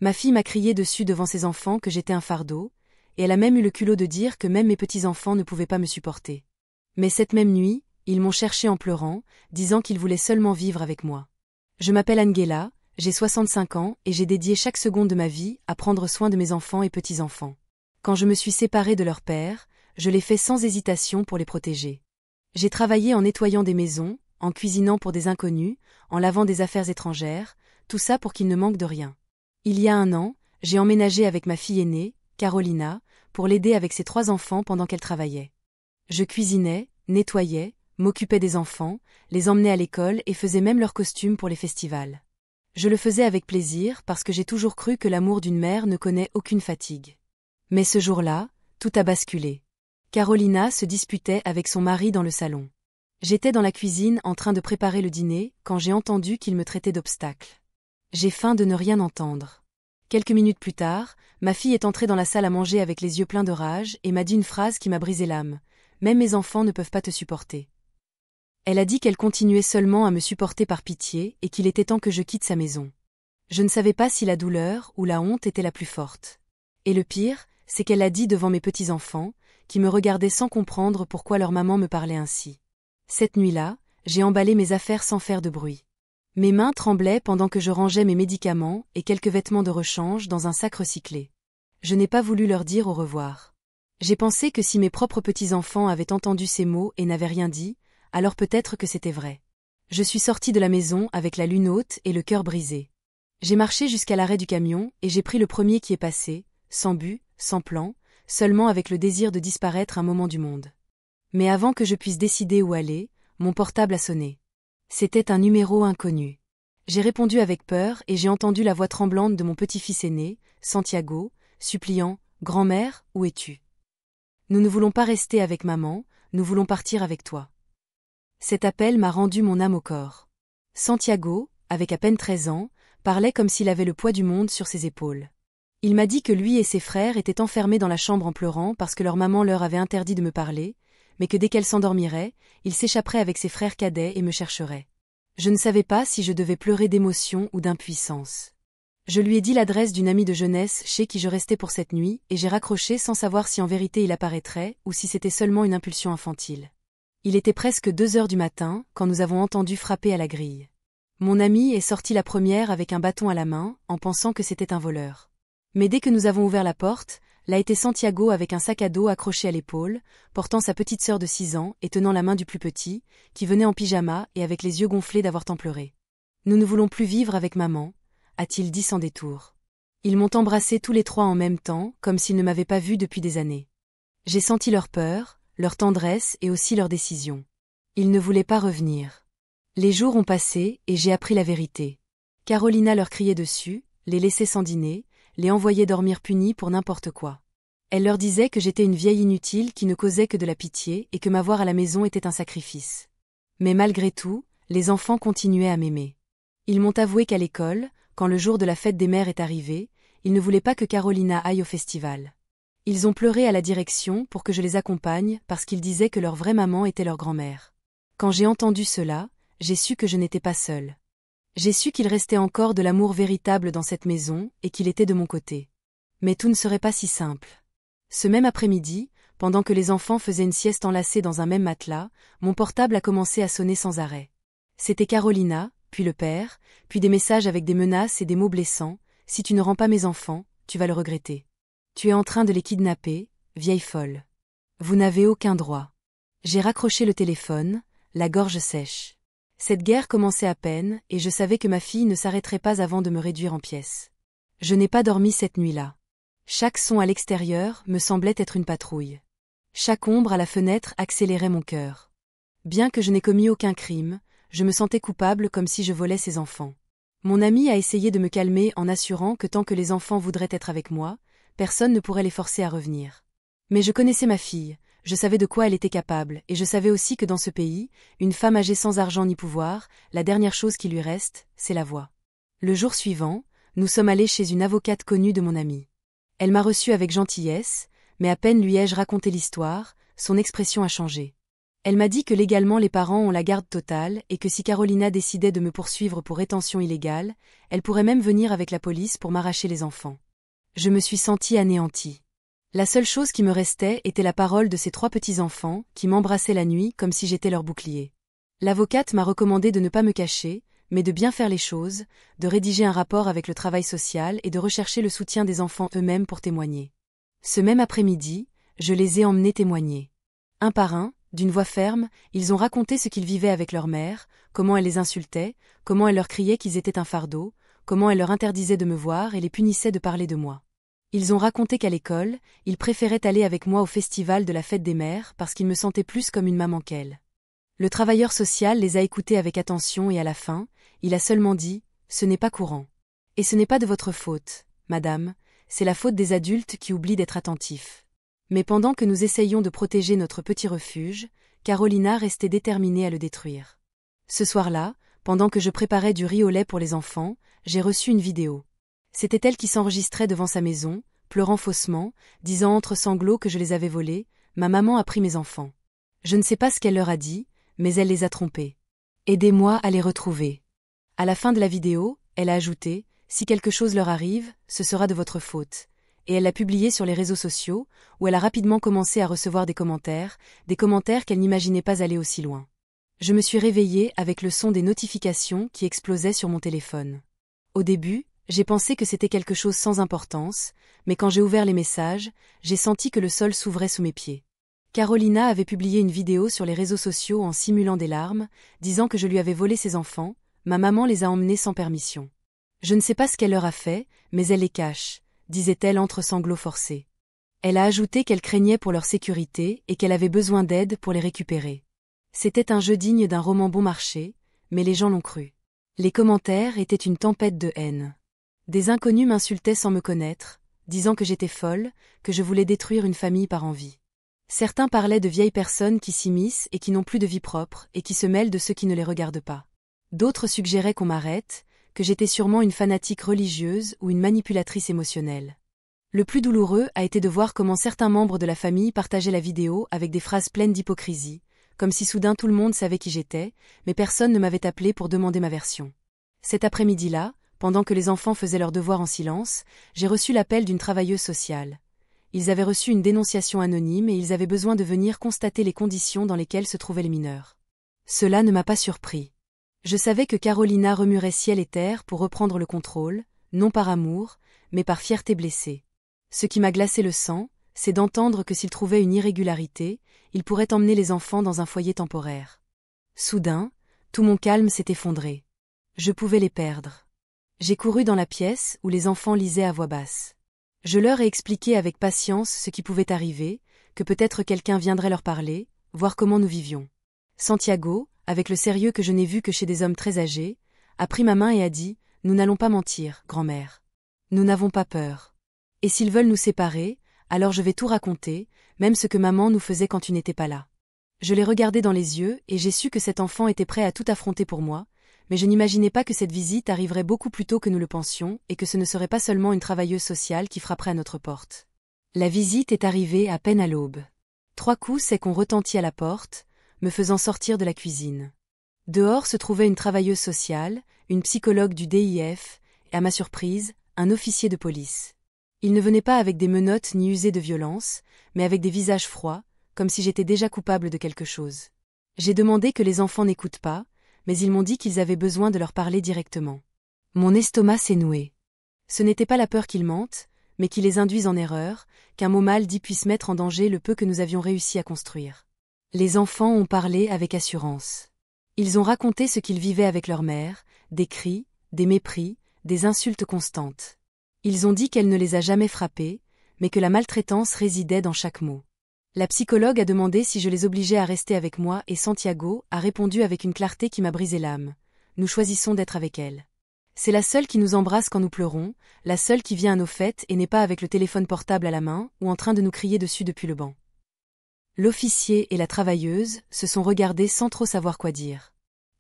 Ma fille m'a crié dessus devant ses enfants que j'étais un fardeau, et elle a même eu le culot de dire que même mes petits-enfants ne pouvaient pas me supporter. Mais cette même nuit, ils m'ont cherché en pleurant, disant qu'ils voulaient seulement vivre avec moi. Je m'appelle Angela, j'ai 65 ans et j'ai dédié chaque seconde de ma vie à prendre soin de mes enfants et petits-enfants. Quand je me suis séparée de leur père, je l'ai fait sans hésitation pour les protéger. J'ai travaillé en nettoyant des maisons, en cuisinant pour des inconnus, en lavant des affaires étrangères, tout ça pour qu'ils ne manquent de rien. Il y a 1 an, j'ai emménagé avec ma fille aînée, Carolina, pour l'aider avec ses 3 enfants pendant qu'elle travaillait. Je cuisinais, nettoyais, m'occupais des enfants, les emmenais à l'école et faisais même leurs costumes pour les festivals. Je le faisais avec plaisir parce que j'ai toujours cru que l'amour d'une mère ne connaît aucune fatigue. Mais ce jour-là, tout a basculé. Carolina se disputait avec son mari dans le salon. J'étais dans la cuisine en train de préparer le dîner quand j'ai entendu qu'il me traitait d'obstacle. J'ai faim de ne rien entendre. Quelques minutes plus tard, ma fille est entrée dans la salle à manger avec les yeux pleins de rage et m'a dit une phrase qui m'a brisé l'âme. « Même mes enfants ne peuvent pas te supporter. » Elle a dit qu'elle continuait seulement à me supporter par pitié et qu'il était temps que je quitte sa maison. Je ne savais pas si la douleur ou la honte était la plus forte. Et le pire, c'est qu'elle l'a dit devant mes petits-enfants, qui me regardaient sans comprendre pourquoi leur maman me parlait ainsi. Cette nuit-là, j'ai emballé mes affaires sans faire de bruit. Mes mains tremblaient pendant que je rangeais mes médicaments et quelques vêtements de rechange dans un sac recyclé. Je n'ai pas voulu leur dire au revoir. J'ai pensé que si mes propres petits-enfants avaient entendu ces mots et n'avaient rien dit, alors peut-être que c'était vrai. Je suis sortie de la maison avec la lune haute et le cœur brisé. J'ai marché jusqu'à l'arrêt du camion et j'ai pris le premier qui est passé, sans but, sans plan, seulement avec le désir de disparaître un moment du monde. Mais avant que je puisse décider où aller, mon portable a sonné. C'était un numéro inconnu. J'ai répondu avec peur et j'ai entendu la voix tremblante de mon petit-fils aîné, Santiago, suppliant « Grand-mère, où es-tu ? Nous ne voulons pas rester avec maman, nous voulons partir avec toi. » Cet appel m'a rendu mon âme au corps. Santiago, avec à peine 13 ans, parlait comme s'il avait le poids du monde sur ses épaules. Il m'a dit que lui et ses frères étaient enfermés dans la chambre en pleurant parce que leur maman leur avait interdit de me parler, mais que dès qu'elle s'endormirait, il s'échapperait avec ses frères cadets et me chercherait. Je ne savais pas si je devais pleurer d'émotion ou d'impuissance. Je lui ai dit l'adresse d'une amie de jeunesse chez qui je restais pour cette nuit et j'ai raccroché sans savoir si en vérité il apparaîtrait ou si c'était seulement une impulsion infantile. Il était presque 2 heures du matin quand nous avons entendu frapper à la grille. Mon amie est sortie la première avec un bâton à la main en pensant que c'était un voleur. Mais dès que nous avons ouvert la porte, là était Santiago avec un sac à dos accroché à l'épaule, portant sa petite sœur de 6 ans et tenant la main du plus petit, qui venait en pyjama et avec les yeux gonflés d'avoir tant pleuré. « Nous ne voulons plus vivre avec maman », a-t-il dit sans détour. Ils m'ont embrassé tous les 3 en même temps, comme s'ils ne m'avaient pas vu depuis des années. J'ai senti leur peur, leur tendresse et aussi leur décision. Ils ne voulaient pas revenir. Les jours ont passé et j'ai appris la vérité. Carolina leur criait dessus, les laissait sans dîner, les envoyait dormir punis pour n'importe quoi. Elle leur disait que j'étais une vieille inutile qui ne causait que de la pitié et que m'avoir à la maison était un sacrifice. Mais malgré tout, les enfants continuaient à m'aimer. Ils m'ont avoué qu'à l'école, quand le jour de la fête des mères est arrivé, ils ne voulaient pas que Carolina aille au festival. Ils ont pleuré à la direction pour que je les accompagne parce qu'ils disaient que leur vraie maman était leur grand-mère. Quand j'ai entendu cela, j'ai su que je n'étais pas seule. J'ai su qu'il restait encore de l'amour véritable dans cette maison et qu'il était de mon côté. Mais tout ne serait pas si simple. Ce même après-midi, pendant que les enfants faisaient une sieste enlacée dans un même matelas, mon portable a commencé à sonner sans arrêt. C'était Carolina, puis le père, puis des messages avec des menaces et des mots blessants. « Si tu ne rends pas mes enfants, tu vas le regretter. Tu es en train de les kidnapper, vieille folle. Vous n'avez aucun droit. » J'ai raccroché le téléphone, la gorge sèche. Cette guerre commençait à peine et je savais que ma fille ne s'arrêterait pas avant de me réduire en pièces. Je n'ai pas dormi cette nuit-là. Chaque son à l'extérieur me semblait être une patrouille. Chaque ombre à la fenêtre accélérait mon cœur. Bien que je n'ai commis aucun crime, je me sentais coupable comme si je volais ses enfants. Mon ami a essayé de me calmer en assurant que tant que les enfants voudraient être avec moi, personne ne pourrait les forcer à revenir. Mais je connaissais ma fille, je savais de quoi elle était capable, et je savais aussi que dans ce pays, une femme âgée sans argent ni pouvoir, la dernière chose qui lui reste, c'est la voix. Le jour suivant, nous sommes allés chez une avocate connue de mon ami. Elle m'a reçu avec gentillesse, mais à peine lui ai-je raconté l'histoire, son expression a changé. Elle m'a dit que légalement les parents ont la garde totale et que si Carolina décidait de me poursuivre pour rétention illégale, elle pourrait même venir avec la police pour m'arracher les enfants. Je me suis sentie anéantie. La seule chose qui me restait était la parole de ces 3 petits-enfants qui m'embrassaient la nuit comme si j'étais leur bouclier. L'avocate m'a recommandé de ne pas me cacher, mais de bien faire les choses, de rédiger un rapport avec le travail social et de rechercher le soutien des enfants eux-mêmes pour témoigner. Ce même après-midi, je les ai emmenés témoigner. Un par un, d'une voix ferme, ils ont raconté ce qu'ils vivaient avec leur mère, comment elle les insultait, comment elle leur criait qu'ils étaient un fardeau, comment elle leur interdisait de me voir et les punissait de parler de moi. Ils ont raconté qu'à l'école, ils préféraient aller avec moi au festival de la fête des mères parce qu'ils me sentaient plus comme une maman qu'elle. Le travailleur social les a écoutés avec attention et à la fin, il a seulement dit « Ce n'est pas courant. Et ce n'est pas de votre faute, madame, c'est la faute des adultes qui oublient d'être attentifs. » Mais pendant que nous essayions de protéger notre petit refuge, Carolina restait déterminée à le détruire. Ce soir-là, pendant que je préparais du riz au lait pour les enfants, j'ai reçu une vidéo. C'était elle qui s'enregistrait devant sa maison, pleurant faussement, disant entre sanglots que je les avais volés, « Ma maman a pris mes enfants. » Je ne sais pas ce qu'elle leur a dit, mais elle les a trompés. Aidez-moi à les retrouver. À la fin de la vidéo, elle a ajouté, « Si quelque chose leur arrive, ce sera de votre faute. » Et elle l'a publié sur les réseaux sociaux, où elle a rapidement commencé à recevoir des commentaires qu'elle n'imaginait pas aller aussi loin. Je me suis réveillée avec le son des notifications qui explosaient sur mon téléphone. Au début, j'ai pensé que c'était quelque chose sans importance, mais quand j'ai ouvert les messages, j'ai senti que le sol s'ouvrait sous mes pieds. Carolina avait publié une vidéo sur les réseaux sociaux en simulant des larmes, disant que je lui avais volé ses enfants, ma maman les a emmenés sans permission. Je ne sais pas ce qu'elle leur a fait, mais elle les cache, disait-elle entre sanglots forcés. Elle a ajouté qu'elle craignait pour leur sécurité et qu'elle avait besoin d'aide pour les récupérer. C'était un jeu digne d'un roman bon marché, mais les gens l'ont cru. Les commentaires étaient une tempête de haine. Des inconnus m'insultaient sans me connaître, disant que j'étais folle, que je voulais détruire une famille par envie. Certains parlaient de vieilles personnes qui s'immiscent et qui n'ont plus de vie propre et qui se mêlent de ceux qui ne les regardent pas. D'autres suggéraient qu'on m'arrête, que j'étais sûrement une fanatique religieuse ou une manipulatrice émotionnelle. Le plus douloureux a été de voir comment certains membres de la famille partageaient la vidéo avec des phrases pleines d'hypocrisie, comme si soudain tout le monde savait qui j'étais, mais personne ne m'avait appelé pour demander ma version. Cet après-midi-là, pendant que les enfants faisaient leurs devoirs en silence, j'ai reçu l'appel d'une travailleuse sociale. Ils avaient reçu une dénonciation anonyme et ils avaient besoin de venir constater les conditions dans lesquelles se trouvaient les mineurs. Cela ne m'a pas surpris. Je savais que Carolina remuerait ciel et terre pour reprendre le contrôle, non par amour, mais par fierté blessée. Ce qui m'a glacé le sang, c'est d'entendre que s'il trouvait une irrégularité, il pourrait emmener les enfants dans un foyer temporaire. Soudain, tout mon calme s'est effondré. Je pouvais les perdre. J'ai couru dans la pièce où les enfants lisaient à voix basse. Je leur ai expliqué avec patience ce qui pouvait arriver, que peut-être quelqu'un viendrait leur parler, voir comment nous vivions. Santiago, avec le sérieux que je n'ai vu que chez des hommes très âgés, a pris ma main et a dit « Nous n'allons pas mentir, grand-mère. Nous n'avons pas peur. Et s'ils veulent nous séparer, alors je vais tout raconter, même ce que maman nous faisait quand tu n'étais pas là. » Je l'ai regardé dans les yeux et j'ai su que cet enfant était prêt à tout affronter pour moi, mais je n'imaginais pas que cette visite arriverait beaucoup plus tôt que nous le pensions et que ce ne serait pas seulement une travailleuse sociale qui frapperait à notre porte. La visite est arrivée à peine à l'aube. 3 coups secs ont retenti à la porte, me faisant sortir de la cuisine. Dehors se trouvait une travailleuse sociale, une psychologue du DIF, et à ma surprise, un officier de police. Ils ne venaient pas avec des menottes ni usés de violence, mais avec des visages froids, comme si j'étais déjà coupable de quelque chose. J'ai demandé que les enfants n'écoutent pas, mais ils m'ont dit qu'ils avaient besoin de leur parler directement. Mon estomac s'est noué. Ce n'était pas la peur qu'ils mentent, mais qu'ils les induisent en erreur, qu'un mot mal dit puisse mettre en danger le peu que nous avions réussi à construire. Les enfants ont parlé avec assurance. Ils ont raconté ce qu'ils vivaient avec leur mère, des cris, des mépris, des insultes constantes. Ils ont dit qu'elle ne les a jamais frappés, mais que la maltraitance résidait dans chaque mot. La psychologue a demandé si je les obligeais à rester avec moi et Santiago a répondu avec une clarté qui m'a brisé l'âme. Nous choisissons d'être avec elle. C'est la seule qui nous embrasse quand nous pleurons, la seule qui vient à nos fêtes et n'est pas avec le téléphone portable à la main ou en train de nous crier dessus depuis le banc. L'officier et la travailleuse se sont regardés sans trop savoir quoi dire.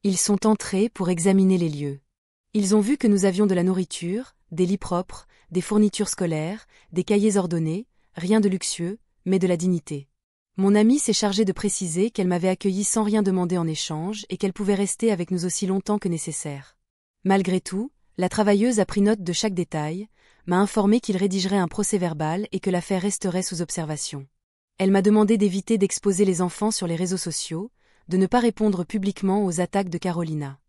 Ils sont entrés pour examiner les lieux. Ils ont vu que nous avions de la nourriture, des lits propres, des fournitures scolaires, des cahiers ordonnés, rien de luxueux, mais de la dignité. Mon amie s'est chargée de préciser qu'elle m'avait accueilli sans rien demander en échange et qu'elle pouvait rester avec nous aussi longtemps que nécessaire. Malgré tout, la travailleuse a pris note de chaque détail, m'a informé qu'il rédigerait un procès-verbal et que l'affaire resterait sous observation. Elle m'a demandé d'éviter d'exposer les enfants sur les réseaux sociaux, de ne pas répondre publiquement aux attaques de Carolina.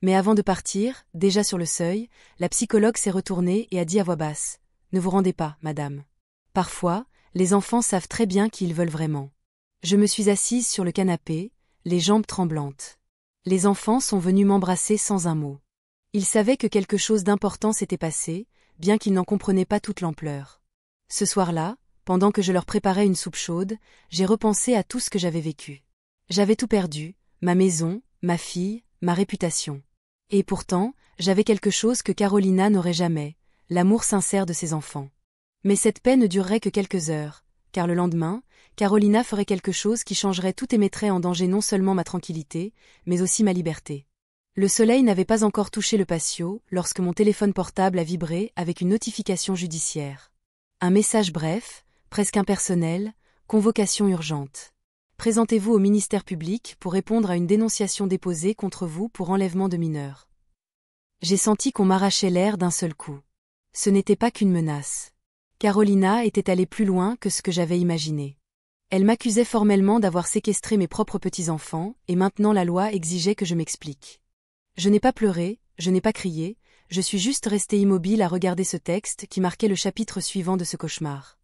Mais avant de partir, déjà sur le seuil, la psychologue s'est retournée et a dit à voix basse « Ne vous rendez pas, madame. Parfois, les enfants savent très bien qui ils veulent vraiment. » Je me suis assise sur le canapé, les jambes tremblantes. Les enfants sont venus m'embrasser sans un mot. Ils savaient que quelque chose d'important s'était passé, bien qu'ils n'en comprenaient pas toute l'ampleur. Ce soir-là, pendant que je leur préparais une soupe chaude, j'ai repensé à tout ce que j'avais vécu. J'avais tout perdu, ma maison, ma fille, ma réputation. Et pourtant, j'avais quelque chose que Carolina n'aurait jamais, l'amour sincère de ses enfants. Mais cette paix ne durerait que quelques heures, car le lendemain, Carolina ferait quelque chose qui changerait tout et mettrait en danger non seulement ma tranquillité, mais aussi ma liberté. Le soleil n'avait pas encore touché le patio lorsque mon téléphone portable a vibré avec une notification judiciaire. Un message bref, presque impersonnel, convocation urgente. Présentez-vous au ministère public pour répondre à une dénonciation déposée contre vous pour enlèvement de mineurs. J'ai senti qu'on m'arrachait l'air d'un seul coup. Ce n'était pas qu'une menace. Carolina était allée plus loin que ce que j'avais imaginé. Elle m'accusait formellement d'avoir séquestré mes propres petits-enfants, et maintenant la loi exigeait que je m'explique. Je n'ai pas pleuré, je n'ai pas crié, je suis juste restée immobile à regarder ce texte qui marquait le chapitre suivant de ce cauchemar.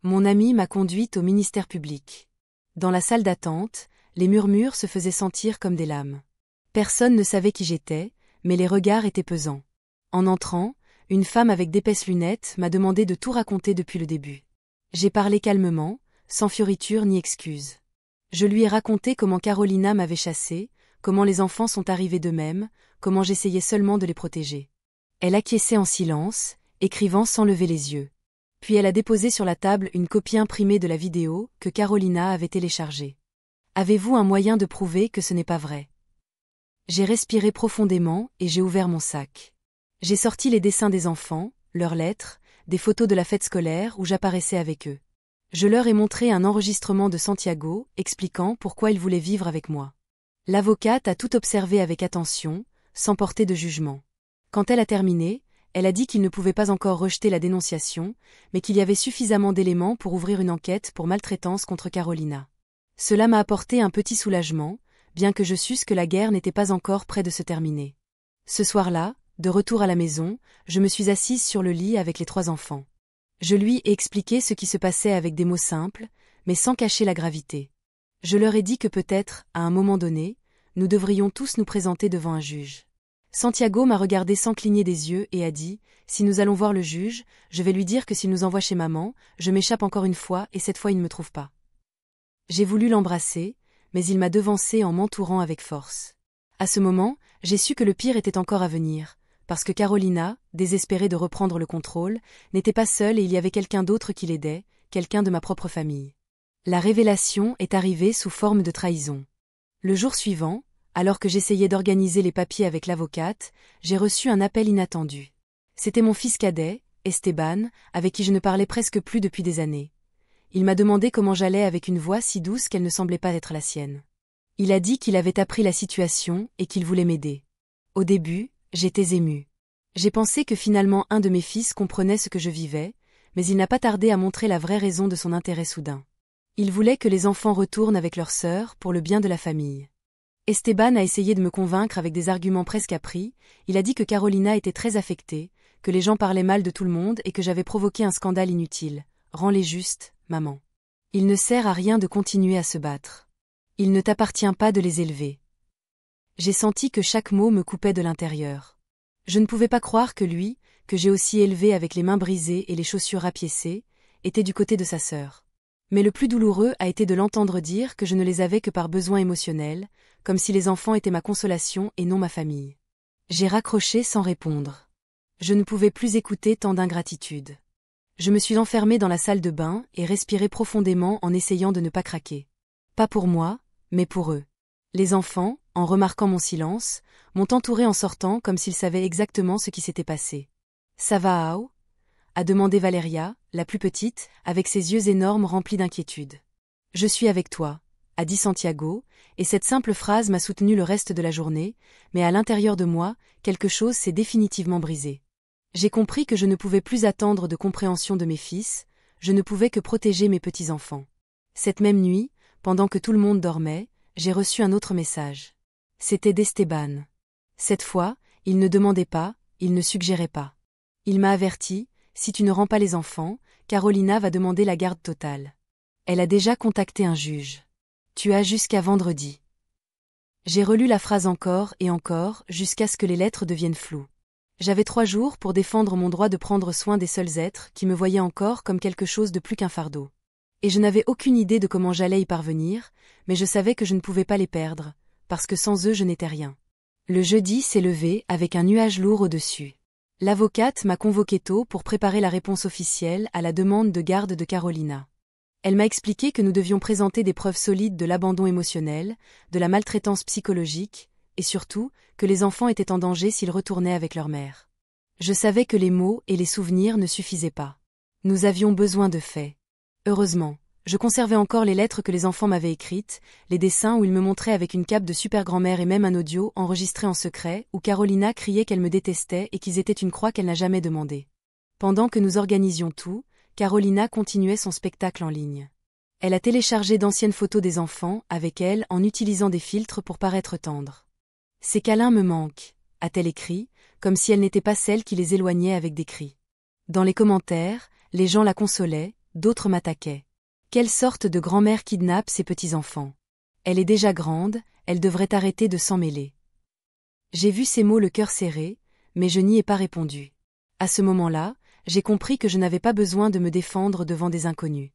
Mon amie m'a conduite au ministère public. Dans la salle d'attente, les murmures se faisaient sentir comme des lames. Personne ne savait qui j'étais, mais les regards étaient pesants. En entrant, une femme avec d'épaisses lunettes m'a demandé de tout raconter depuis le début. J'ai parlé calmement, sans fioriture ni excuse. Je lui ai raconté comment Carolina m'avait chassée, comment les enfants sont arrivés d'eux-mêmes, comment j'essayais seulement de les protéger. Elle acquiesçait en silence, écrivant sans lever les yeux. Puis elle a déposé sur la table une copie imprimée de la vidéo que Carolina avait téléchargée. Avez-vous un moyen de prouver que ce n'est pas vrai? J'ai respiré profondément et j'ai ouvert mon sac. J'ai sorti les dessins des enfants, leurs lettres, des photos de la fête scolaire où j'apparaissais avec eux. Je leur ai montré un enregistrement de Santiago, expliquant pourquoi il voulait vivre avec moi. L'avocate a tout observé avec attention, sans porter de jugement. Quand elle a terminé, elle a dit qu'il ne pouvait pas encore rejeter la dénonciation, mais qu'il y avait suffisamment d'éléments pour ouvrir une enquête pour maltraitance contre Carolina. Cela m'a apporté un petit soulagement, bien que je susse que la guerre n'était pas encore près de se terminer. Ce soir-là, de retour à la maison, je me suis assise sur le lit avec les 3 enfants. Je lui ai expliqué ce qui se passait avec des mots simples, mais sans cacher la gravité. Je leur ai dit que peut-être, à un moment donné, nous devrions tous nous présenter devant un juge. Santiago m'a regardé sans cligner des yeux et a dit « Si nous allons voir le juge, je vais lui dire que s'il nous envoie chez maman, je m'échappe encore une fois et cette fois il ne me trouve pas. » J'ai voulu l'embrasser, mais il m'a devancé en m'entourant avec force. À ce moment, j'ai su que le pire était encore à venir, parce que Carolina, désespérée de reprendre le contrôle, n'était pas seule et il y avait quelqu'un d'autre qui l'aidait, quelqu'un de ma propre famille. La révélation est arrivée sous forme de trahison. Le jour suivant, alors que j'essayais d'organiser les papiers avec l'avocate, j'ai reçu un appel inattendu. C'était mon fils cadet, Esteban, avec qui je ne parlais presque plus depuis des années. Il m'a demandé comment j'allais avec une voix si douce qu'elle ne semblait pas être la sienne. Il a dit qu'il avait appris la situation et qu'il voulait m'aider. Au début, j'étais émue. J'ai pensé que finalement un de mes fils comprenait ce que je vivais, mais il n'a pas tardé à montrer la vraie raison de son intérêt soudain. Il voulait que les enfants retournent avec leur sœur pour le bien de la famille. Esteban a essayé de me convaincre avec des arguments presque appris, il a dit que Carolina était très affectée, que les gens parlaient mal de tout le monde et que j'avais provoqué un scandale inutile. Rends-les justes, maman. Il ne sert à rien de continuer à se battre. Il ne t'appartient pas de les élever. J'ai senti que chaque mot me coupait de l'intérieur. Je ne pouvais pas croire que lui, que j'ai aussi élevé avec les mains brisées et les chaussures rapiécées, était du côté de sa sœur. Mais le plus douloureux a été de l'entendre dire que je ne les avais que par besoin émotionnel, comme si les enfants étaient ma consolation et non ma famille. J'ai raccroché sans répondre. Je ne pouvais plus écouter tant d'ingratitude. Je me suis enfermée dans la salle de bain et respiré profondément en essayant de ne pas craquer. Pas pour moi, mais pour eux. Les enfants, en remarquant mon silence, m'ont entouré en sortant comme s'ils savaient exactement ce qui s'était passé. « Ça va, Ao ?» a demandé Valeria, la plus petite, avec ses yeux énormes remplis d'inquiétude. Je suis avec toi, a dit Santiago, et cette simple phrase m'a soutenu le reste de la journée, mais à l'intérieur de moi, quelque chose s'est définitivement brisé. J'ai compris que je ne pouvais plus attendre de compréhension de mes fils, je ne pouvais que protéger mes petits-enfants. Cette même nuit, pendant que tout le monde dormait, j'ai reçu un autre message. C'était d'Esteban. Cette fois, il ne demandait pas, il ne suggérait pas. Il m'a averti, si tu ne rends pas les enfants, Carolina va demander la garde totale. Elle a déjà contacté un juge. Tu as jusqu'à vendredi. J'ai relu la phrase encore et encore jusqu'à ce que les lettres deviennent floues. J'avais 3 jours pour défendre mon droit de prendre soin des seuls êtres qui me voyaient encore comme quelque chose de plus qu'un fardeau. Et je n'avais aucune idée de comment j'allais y parvenir, mais je savais que je ne pouvais pas les perdre, parce que sans eux je n'étais rien. Le jeudi s'est levé avec un nuage lourd au-dessus. L'avocate m'a convoqué tôt pour préparer la réponse officielle à la demande de garde de Carolina. Elle m'a expliqué que nous devions présenter des preuves solides de l'abandon émotionnel, de la maltraitance psychologique, et surtout, que les enfants étaient en danger s'ils retournaient avec leur mère. Je savais que les mots et les souvenirs ne suffisaient pas. Nous avions besoin de faits. Heureusement, je conservais encore les lettres que les enfants m'avaient écrites, les dessins où ils me montraient avec une cape de super-grand-mère et même un audio enregistré en secret où Carolina criait qu'elle me détestait et qu'ils étaient une croix qu'elle n'a jamais demandée. Pendant que nous organisions tout, Carolina continuait son spectacle en ligne. Elle a téléchargé d'anciennes photos des enfants avec elle en utilisant des filtres pour paraître tendre. Ces câlins me manquent, a-t-elle écrit, comme si elle n'était pas celle qui les éloignait avec des cris. Dans les commentaires, les gens la consolaient, d'autres m'attaquaient. Quelle sorte de grand-mère kidnappe ses petits-enfants? Elle est déjà grande, elle devrait arrêter de s'en mêler. J'ai vu ces mots le cœur serré, mais je n'y ai pas répondu. À ce moment-là, j'ai compris que je n'avais pas besoin de me défendre devant des inconnus.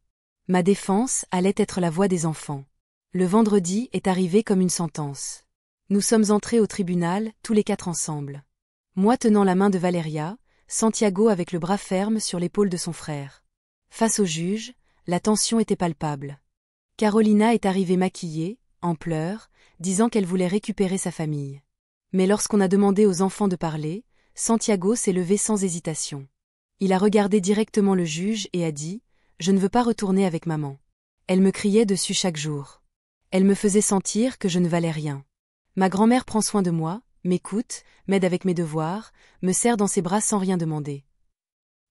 Ma défense allait être la voix des enfants. Le vendredi est arrivé comme une sentence. Nous sommes entrés au tribunal, tous les 4 ensemble. Moi tenant la main de Valeria, Santiago avec le bras ferme sur l'épaule de son frère. Face au juge, la tension était palpable. Carolina est arrivée maquillée, en pleurs, disant qu'elle voulait récupérer sa famille. Mais lorsqu'on a demandé aux enfants de parler, Santiago s'est levé sans hésitation. Il a regardé directement le juge et a dit « Je ne veux pas retourner avec maman. Elle me criait dessus chaque jour. Elle me faisait sentir que je ne valais rien. Ma grand-mère prend soin de moi, m'écoute, m'aide avec mes devoirs, me serre dans ses bras sans rien demander. »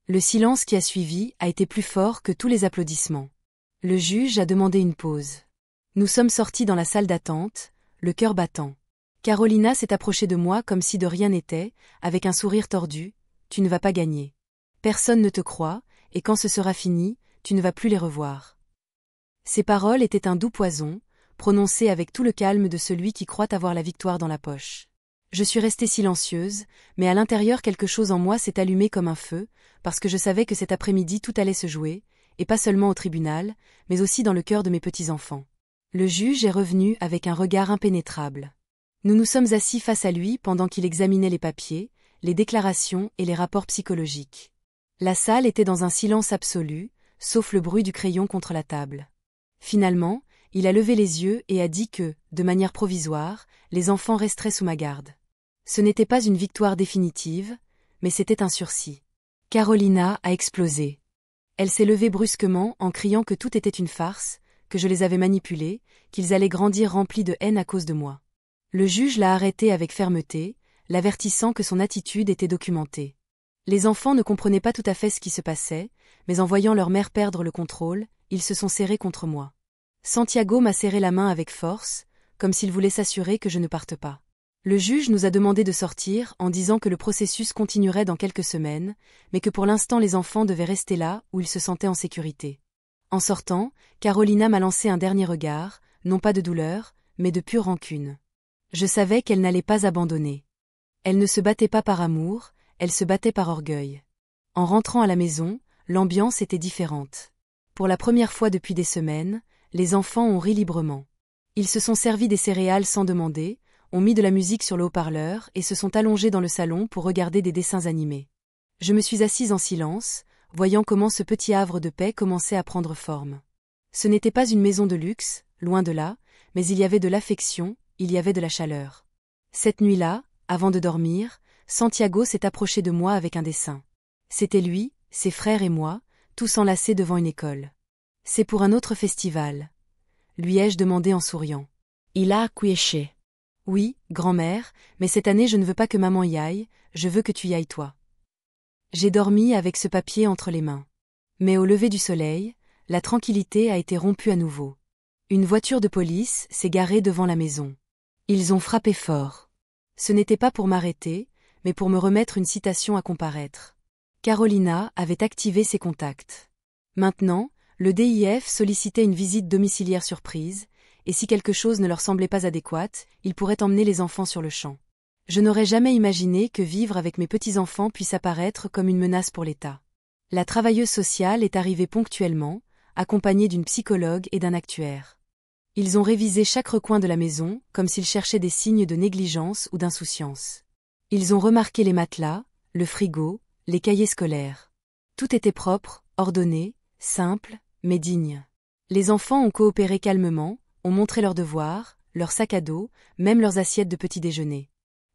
Le silence qui a suivi a été plus fort que tous les applaudissements. Le juge a demandé une pause. Nous sommes sortis dans la salle d'attente, le cœur battant. Carolina s'est approchée de moi comme si de rien n'était, avec un sourire tordu. « Tu ne vas pas gagner. Personne ne te croit, et quand ce sera fini, tu ne vas plus les revoir. » Ces paroles étaient un doux poison, prononcées avec tout le calme de celui qui croit avoir la victoire dans la poche. Je suis restée silencieuse, mais à l'intérieur quelque chose en moi s'est allumé comme un feu, parce que je savais que cet après-midi tout allait se jouer, et pas seulement au tribunal, mais aussi dans le cœur de mes petits-enfants. Le juge est revenu avec un regard impénétrable. Nous nous sommes assis face à lui pendant qu'il examinait les papiers, les déclarations et les rapports psychologiques. La salle était dans un silence absolu, sauf le bruit du crayon contre la table. Finalement, il a levé les yeux et a dit que, de manière provisoire, les enfants resteraient sous ma garde. Ce n'était pas une victoire définitive, mais c'était un sursis. Carolina a explosé. Elle s'est levée brusquement en criant que tout était une farce, que je les avais manipulés, qu'ils allaient grandir remplis de haine à cause de moi. Le juge l'a arrêtée avec fermeté, l'avertissant que son attitude était documentée. Les enfants ne comprenaient pas tout à fait ce qui se passait, mais en voyant leur mère perdre le contrôle, ils se sont serrés contre moi. Santiago m'a serré la main avec force, comme s'il voulait s'assurer que je ne parte pas. Le juge nous a demandé de sortir en disant que le processus continuerait dans quelques semaines, mais que pour l'instant les enfants devaient rester là où ils se sentaient en sécurité. En sortant, Carolina m'a lancé un dernier regard, non pas de douleur, mais de pure rancune. Je savais qu'elle n'allait pas abandonner. Elle ne se battait pas par amour, elle se battait par orgueil. En rentrant à la maison, l'ambiance était différente. Pour la première fois depuis des semaines, les enfants ont ri librement. Ils se sont servis des céréales sans demander, ont mis de la musique sur le haut-parleur et se sont allongés dans le salon pour regarder des dessins animés. Je me suis assise en silence, voyant comment ce petit havre de paix commençait à prendre forme. Ce n'était pas une maison de luxe, loin de là, mais il y avait de l'affection, il y avait de la chaleur. Cette nuit-là, avant de dormir, Santiago s'est approché de moi avec un dessin. C'était lui, ses frères et moi, tous enlacés devant une école. C'est pour un autre festival. lui ai-je demandé en souriant. Il a acquiescé. Oui, grand-mère, mais cette année je ne veux pas que maman y aille, je veux que tu y ailles toi. J'ai dormi avec ce papier entre les mains. Mais au lever du soleil, la tranquillité a été rompue à nouveau. Une voiture de police s'est garée devant la maison. Ils ont frappé fort. Ce n'était pas pour m'arrêter, mais pour me remettre une citation à comparaître. Carolina avait activé ses contacts. Maintenant, le DIF sollicitait une visite domiciliaire surprise, et si quelque chose ne leur semblait pas adéquat, ils pourraient emmener les enfants sur le champ. Je n'aurais jamais imaginé que vivre avec mes petits-enfants puisse apparaître comme une menace pour l'État. La travailleuse sociale est arrivée ponctuellement, accompagnée d'une psychologue et d'un actuaire. Ils ont révisé chaque recoin de la maison, comme s'ils cherchaient des signes de négligence ou d'insouciance. Ils ont remarqué les matelas, le frigo, les cahiers scolaires. Tout était propre, ordonné, simple, mais digne. Les enfants ont coopéré calmement, ont montré leurs devoirs, leurs sacs à dos, même leurs assiettes de petit déjeuner.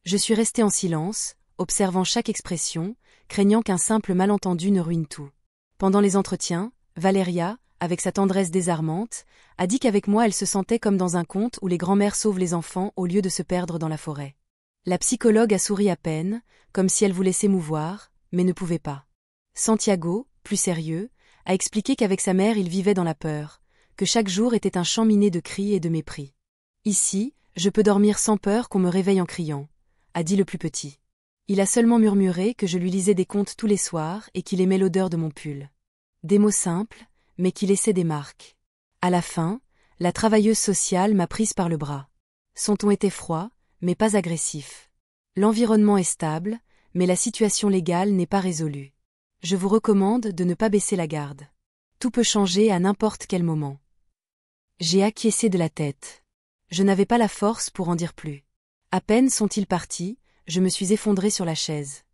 Je suis restée en silence, observant chaque expression, craignant qu'un simple malentendu ne ruine tout. Pendant les entretiens, Valéria, avec sa tendresse désarmante, a dit qu'avec moi elle se sentait comme dans un conte où les grands-mères sauvent les enfants au lieu de se perdre dans la forêt. La psychologue a souri à peine, comme si elle voulait s'émouvoir, mais ne pouvait pas. Santiago, plus sérieux, a expliqué qu'avec sa mère il vivait dans la peur, que chaque jour était un champ miné de cris et de mépris. Ici, je peux dormir sans peur qu'on me réveille en criant, a dit le plus petit. Il a seulement murmuré que je lui lisais des contes tous les soirs et qu'il aimait l'odeur de mon pull. Des mots simples, mais qui laissaient des marques. À la fin, la travailleuse sociale m'a prise par le bras. Son ton était froid, mais pas agressif. L'environnement est stable, mais la situation légale n'est pas résolue. Je vous recommande de ne pas baisser la garde. Tout peut changer à n'importe quel moment. J'ai acquiescé de la tête. Je n'avais pas la force pour en dire plus. À peine sont-ils partis, je me suis effondrée sur la chaise.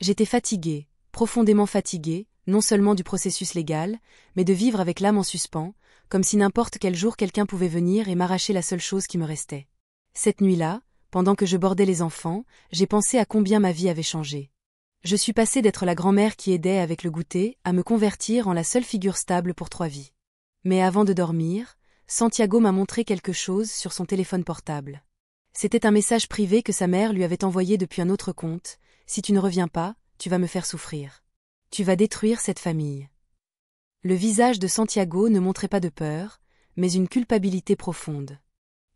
J'étais fatiguée, profondément fatiguée, non seulement du processus légal, mais de vivre avec l'âme en suspens, comme si n'importe quel jour quelqu'un pouvait venir et m'arracher la seule chose qui me restait. Cette nuit-là, pendant que je bordais les enfants, j'ai pensé à combien ma vie avait changé. Je suis passée d'être la grand-mère qui aidait avec le goûter à me convertir en la seule figure stable pour 3 vies. Mais avant de dormir, Santiago m'a montré quelque chose sur son téléphone portable. C'était un message privé que sa mère lui avait envoyé depuis un autre compte. « Si tu ne reviens pas, tu vas me faire souffrir. Tu vas détruire cette famille. » Le visage de Santiago ne montrait pas de peur, mais une culpabilité profonde.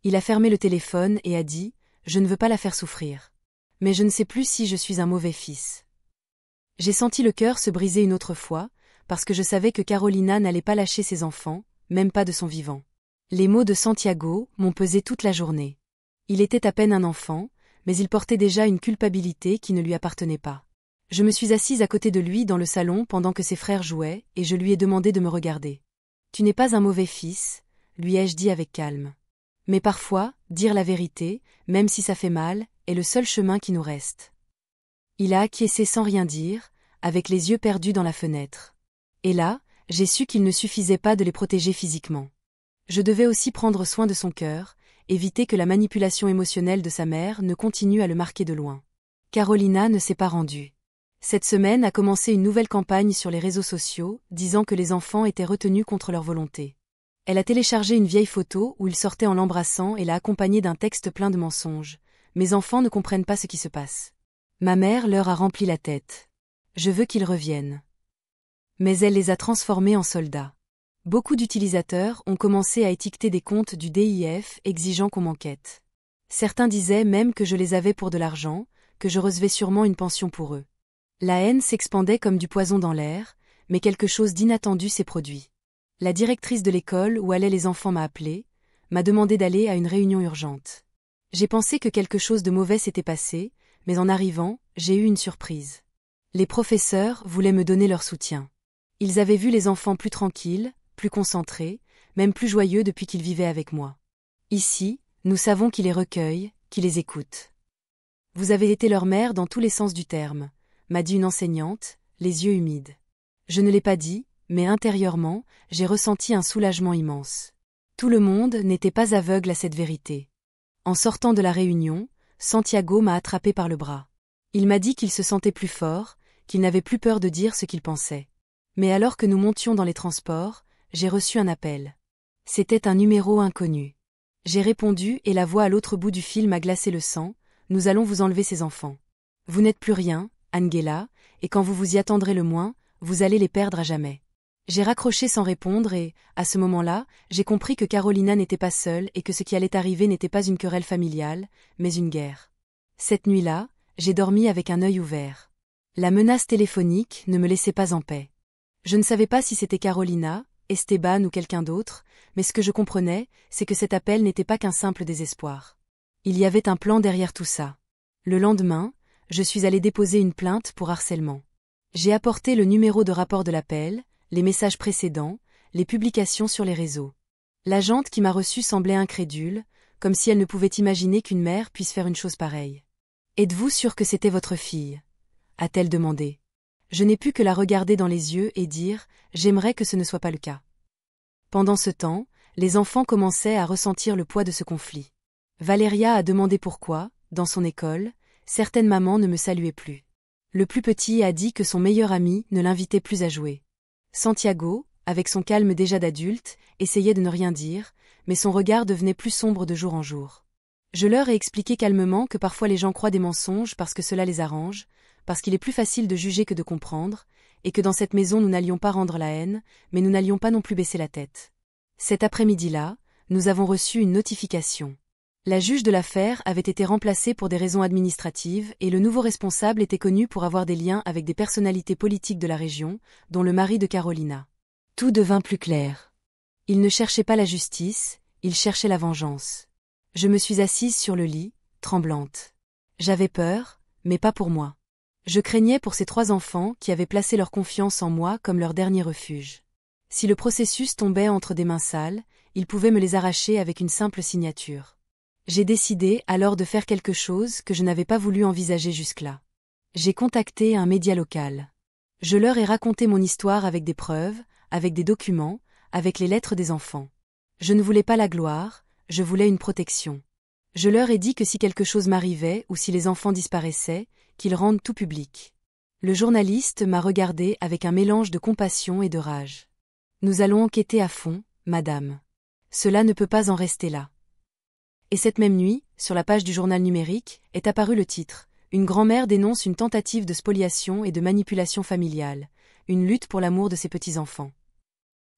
Il a fermé le téléphone et a dit « Je ne veux pas la faire souffrir. Mais je ne sais plus si je suis un mauvais fils. » J'ai senti le cœur se briser une autre fois, parce que je savais que Carolina n'allait pas lâcher ses enfants, même pas de son vivant. Les mots de Santiago m'ont pesé toute la journée. Il était à peine un enfant, mais il portait déjà une culpabilité qui ne lui appartenait pas. Je me suis assise à côté de lui dans le salon pendant que ses frères jouaient, et je lui ai demandé de me regarder. « Tu n'es pas un mauvais fils, » lui ai-je dit avec calme. Mais parfois, dire la vérité, même si ça fait mal, est le seul chemin qui nous reste. Il a acquiescé sans rien dire, avec les yeux perdus dans la fenêtre. Et là, j'ai su qu'il ne suffisait pas de les protéger physiquement. Je devais aussi prendre soin de son cœur, éviter que la manipulation émotionnelle de sa mère ne continue à le marquer de loin. Carolina ne s'est pas rendue. Cette semaine a commencé une nouvelle campagne sur les réseaux sociaux, disant que les enfants étaient retenus contre leur volonté. Elle a téléchargé une vieille photo où il sortait en l'embrassant et l'a accompagnée d'un texte plein de mensonges. « Mes enfants ne comprennent pas ce qui se passe. Ma mère leur a rempli la tête. Je veux qu'ils reviennent. » Mais elle les a transformés en soldats. Beaucoup d'utilisateurs ont commencé à étiqueter des comptes du DIF exigeant qu'on m'enquête. Certains disaient même que je les avais pour de l'argent, que je recevais sûrement une pension pour eux. La haine s'expandait comme du poison dans l'air, mais quelque chose d'inattendu s'est produit. La directrice de l'école où allaient les enfants m'a appelé, m'a demandé d'aller à une réunion urgente. J'ai pensé que quelque chose de mauvais s'était passé, mais en arrivant, j'ai eu une surprise. Les professeurs voulaient me donner leur soutien. Ils avaient vu les enfants plus tranquilles, plus concentrés, même plus joyeux depuis qu'ils vivaient avec moi. Ici, nous savons qui les recueille, qui les écoute. Vous avez été leur mère dans tous les sens du terme, m'a dit une enseignante, les yeux humides. Je ne l'ai pas dit, mais intérieurement, j'ai ressenti un soulagement immense. Tout le monde n'était pas aveugle à cette vérité. En sortant de la réunion, Santiago m'a attrapé par le bras. Il m'a dit qu'il se sentait plus fort, qu'il n'avait plus peur de dire ce qu'il pensait. Mais alors que nous montions dans les transports, j'ai reçu un appel. C'était un numéro inconnu. J'ai répondu et la voix à l'autre bout du fil m'a glacé le sang. Nous allons vous enlever ces enfants. Vous n'êtes plus rien, Angela, et quand vous vous y attendrez le moins, vous allez les perdre à jamais. J'ai raccroché sans répondre et, à ce moment-là, j'ai compris que Carolina n'était pas seule et que ce qui allait arriver n'était pas une querelle familiale, mais une guerre. Cette nuit-là, j'ai dormi avec un œil ouvert. La menace téléphonique ne me laissait pas en paix. Je ne savais pas si c'était Carolina, Esteban ou quelqu'un d'autre, mais ce que je comprenais, c'est que cet appel n'était pas qu'un simple désespoir. Il y avait un plan derrière tout ça. Le lendemain, je suis allé déposer une plainte pour harcèlement. J'ai apporté le numéro de rapport de l'appel, les messages précédents, les publications sur les réseaux. L'agente qui m'a reçue semblait incrédule, comme si elle ne pouvait imaginer qu'une mère puisse faire une chose pareille. « Êtes-vous sûre que c'était votre fille ?» a-t-elle demandé. Je n'ai pu que la regarder dans les yeux et dire « J'aimerais que ce ne soit pas le cas ». Pendant ce temps, les enfants commençaient à ressentir le poids de ce conflit. Valeria a demandé pourquoi, dans son école, certaines mamans ne me saluaient plus. Le plus petit a dit que son meilleur ami ne l'invitait plus à jouer. Santiago, avec son calme déjà d'adulte, essayait de ne rien dire, mais son regard devenait plus sombre de jour en jour. Je leur ai expliqué calmement que parfois les gens croient des mensonges parce que cela les arrange, parce qu'il est plus facile de juger que de comprendre, et que dans cette maison nous n'allions pas rendre la haine, mais nous n'allions pas non plus baisser la tête. Cet après-midi-là, nous avons reçu une notification. La juge de l'affaire avait été remplacée pour des raisons administratives et le nouveau responsable était connu pour avoir des liens avec des personnalités politiques de la région, dont le mari de Carolina. Tout devint plus clair. Il ne cherchait pas la justice, il cherchait la vengeance. Je me suis assise sur le lit, tremblante. J'avais peur, mais pas pour moi. Je craignais pour ces 3 enfants qui avaient placé leur confiance en moi comme leur dernier refuge. Si le processus tombait entre des mains sales, ils pouvaient me les arracher avec une simple signature. J'ai décidé alors de faire quelque chose que je n'avais pas voulu envisager jusque-là. J'ai contacté un média local. Je leur ai raconté mon histoire avec des preuves, avec des documents, avec les lettres des enfants. Je ne voulais pas la gloire, je voulais une protection. Je leur ai dit que si quelque chose m'arrivait ou si les enfants disparaissaient, qu'ils rendent tout public. Le journaliste m'a regardé avec un mélange de compassion et de rage. Nous allons enquêter à fond, madame. Cela ne peut pas en rester là. Et cette même nuit, sur la page du journal numérique, est apparu le titre « Une grand-mère dénonce une tentative de spoliation et de manipulation familiale, une lutte pour l'amour de ses petits-enfants ».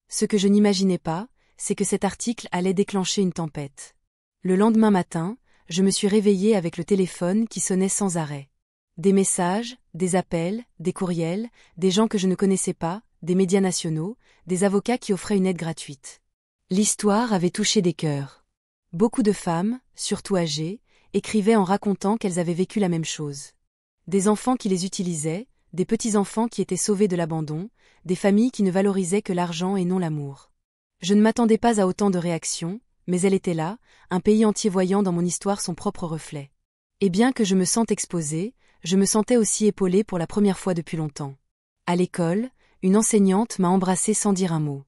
Ce que je n'imaginais pas, c'est que cet article allait déclencher une tempête. Le lendemain matin, je me suis réveillée avec le téléphone qui sonnait sans arrêt. Des messages, des appels, des courriels, des gens que je ne connaissais pas, des médias nationaux, des avocats qui offraient une aide gratuite. L'histoire avait touché des cœurs. Beaucoup de femmes, surtout âgées, écrivaient en racontant qu'elles avaient vécu la même chose. Des enfants qui les utilisaient, des petits-enfants qui étaient sauvés de l'abandon, des familles qui ne valorisaient que l'argent et non l'amour. Je ne m'attendais pas à autant de réactions, mais elle était là, un pays entier voyant dans mon histoire son propre reflet. Et bien que je me sente exposée, je me sentais aussi épaulée pour la première fois depuis longtemps. À l'école, une enseignante m'a embrassée sans dire un mot.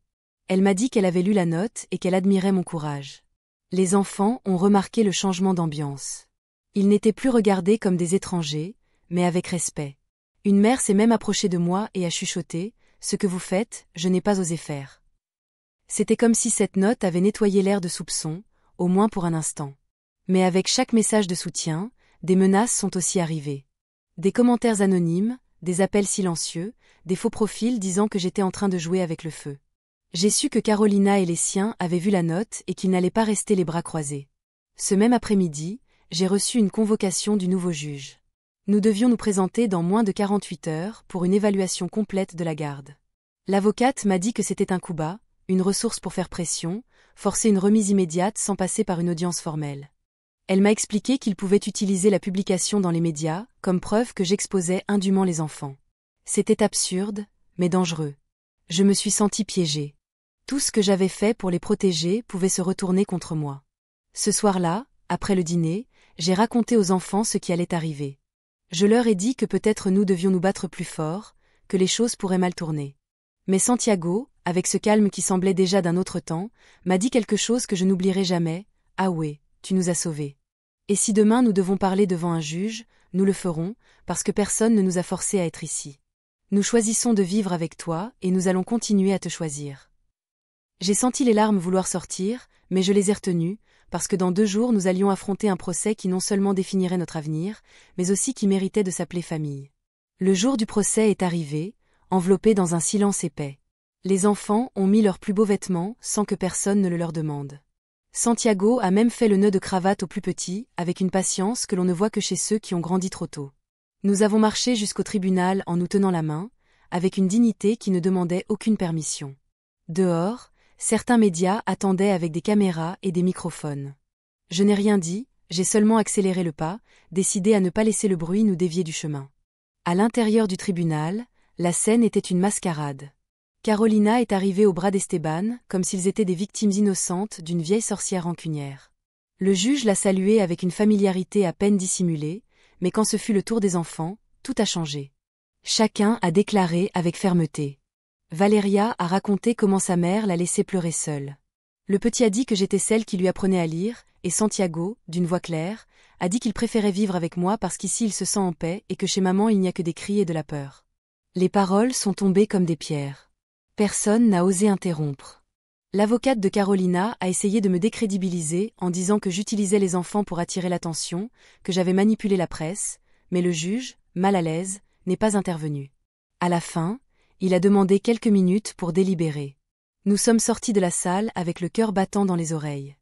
Elle m'a dit qu'elle avait lu la note et qu'elle admirait mon courage. Les enfants ont remarqué le changement d'ambiance. Ils n'étaient plus regardés comme des étrangers, mais avec respect. Une mère s'est même approchée de moi et a chuchoté « Ce que vous faites, je n'ai pas osé faire ». C'était comme si cette note avait nettoyé l'air de soupçon, au moins pour un instant. Mais avec chaque message de soutien, des menaces sont aussi arrivées. Des commentaires anonymes, des appels silencieux, des faux profils disant que j'étais en train de jouer avec le feu. J'ai su que Carolina et les siens avaient vu la note et qu'ils n'allaient pas rester les bras croisés. Ce même après-midi, j'ai reçu une convocation du nouveau juge. Nous devions nous présenter dans moins de 48 heures pour une évaluation complète de la garde. L'avocate m'a dit que c'était un coup bas, une ressource pour faire pression, forcer une remise immédiate sans passer par une audience formelle. Elle m'a expliqué qu'il pouvait utiliser la publication dans les médias comme preuve que j'exposais indûment les enfants. C'était absurde, mais dangereux. Je me suis sentie piégée. Tout ce que j'avais fait pour les protéger pouvait se retourner contre moi. Ce soir-là, après le dîner, j'ai raconté aux enfants ce qui allait arriver. Je leur ai dit que peut-être nous devions nous battre plus fort, que les choses pourraient mal tourner. Mais Santiago, avec ce calme qui semblait déjà d'un autre temps, m'a dit quelque chose que je n'oublierai jamais. « Ah ouais, tu nous as sauvés. Et si demain nous devons parler devant un juge, nous le ferons, parce que personne ne nous a forcés à être ici. Nous choisissons de vivre avec toi et nous allons continuer à te choisir. » J'ai senti les larmes vouloir sortir, mais je les ai retenues, parce que dans 2 jours nous allions affronter un procès qui non seulement définirait notre avenir, mais aussi qui méritait de s'appeler famille. Le jour du procès est arrivé, enveloppé dans un silence épais. Les enfants ont mis leurs plus beaux vêtements sans que personne ne le leur demande. Santiago a même fait le nœud de cravate au plus petit, avec une patience que l'on ne voit que chez ceux qui ont grandi trop tôt. Nous avons marché jusqu'au tribunal en nous tenant la main, avec une dignité qui ne demandait aucune permission. Dehors, certains médias attendaient avec des caméras et des microphones. Je n'ai rien dit, j'ai seulement accéléré le pas, décidé à ne pas laisser le bruit nous dévier du chemin. À l'intérieur du tribunal, la scène était une mascarade. Carolina est arrivée au bras d'Esteban, comme s'ils étaient des victimes innocentes d'une vieille sorcière rancunière. Le juge l'a saluée avec une familiarité à peine dissimulée, mais quand ce fut le tour des enfants, tout a changé. Chacun a déclaré avec fermeté. Valeria a raconté comment sa mère l'a laissée pleurer seule. Le petit a dit que j'étais celle qui lui apprenait à lire, et Santiago, d'une voix claire, a dit qu'il préférait vivre avec moi parce qu'ici il se sent en paix et que chez maman il n'y a que des cris et de la peur. Les paroles sont tombées comme des pierres. Personne n'a osé interrompre. L'avocate de Carolina a essayé de me décrédibiliser en disant que j'utilisais les enfants pour attirer l'attention, que j'avais manipulé la presse, mais le juge, mal à l'aise, n'est pas intervenu. À la fin, il a demandé quelques minutes pour délibérer. Nous sommes sortis de la salle avec le cœur battant dans les oreilles.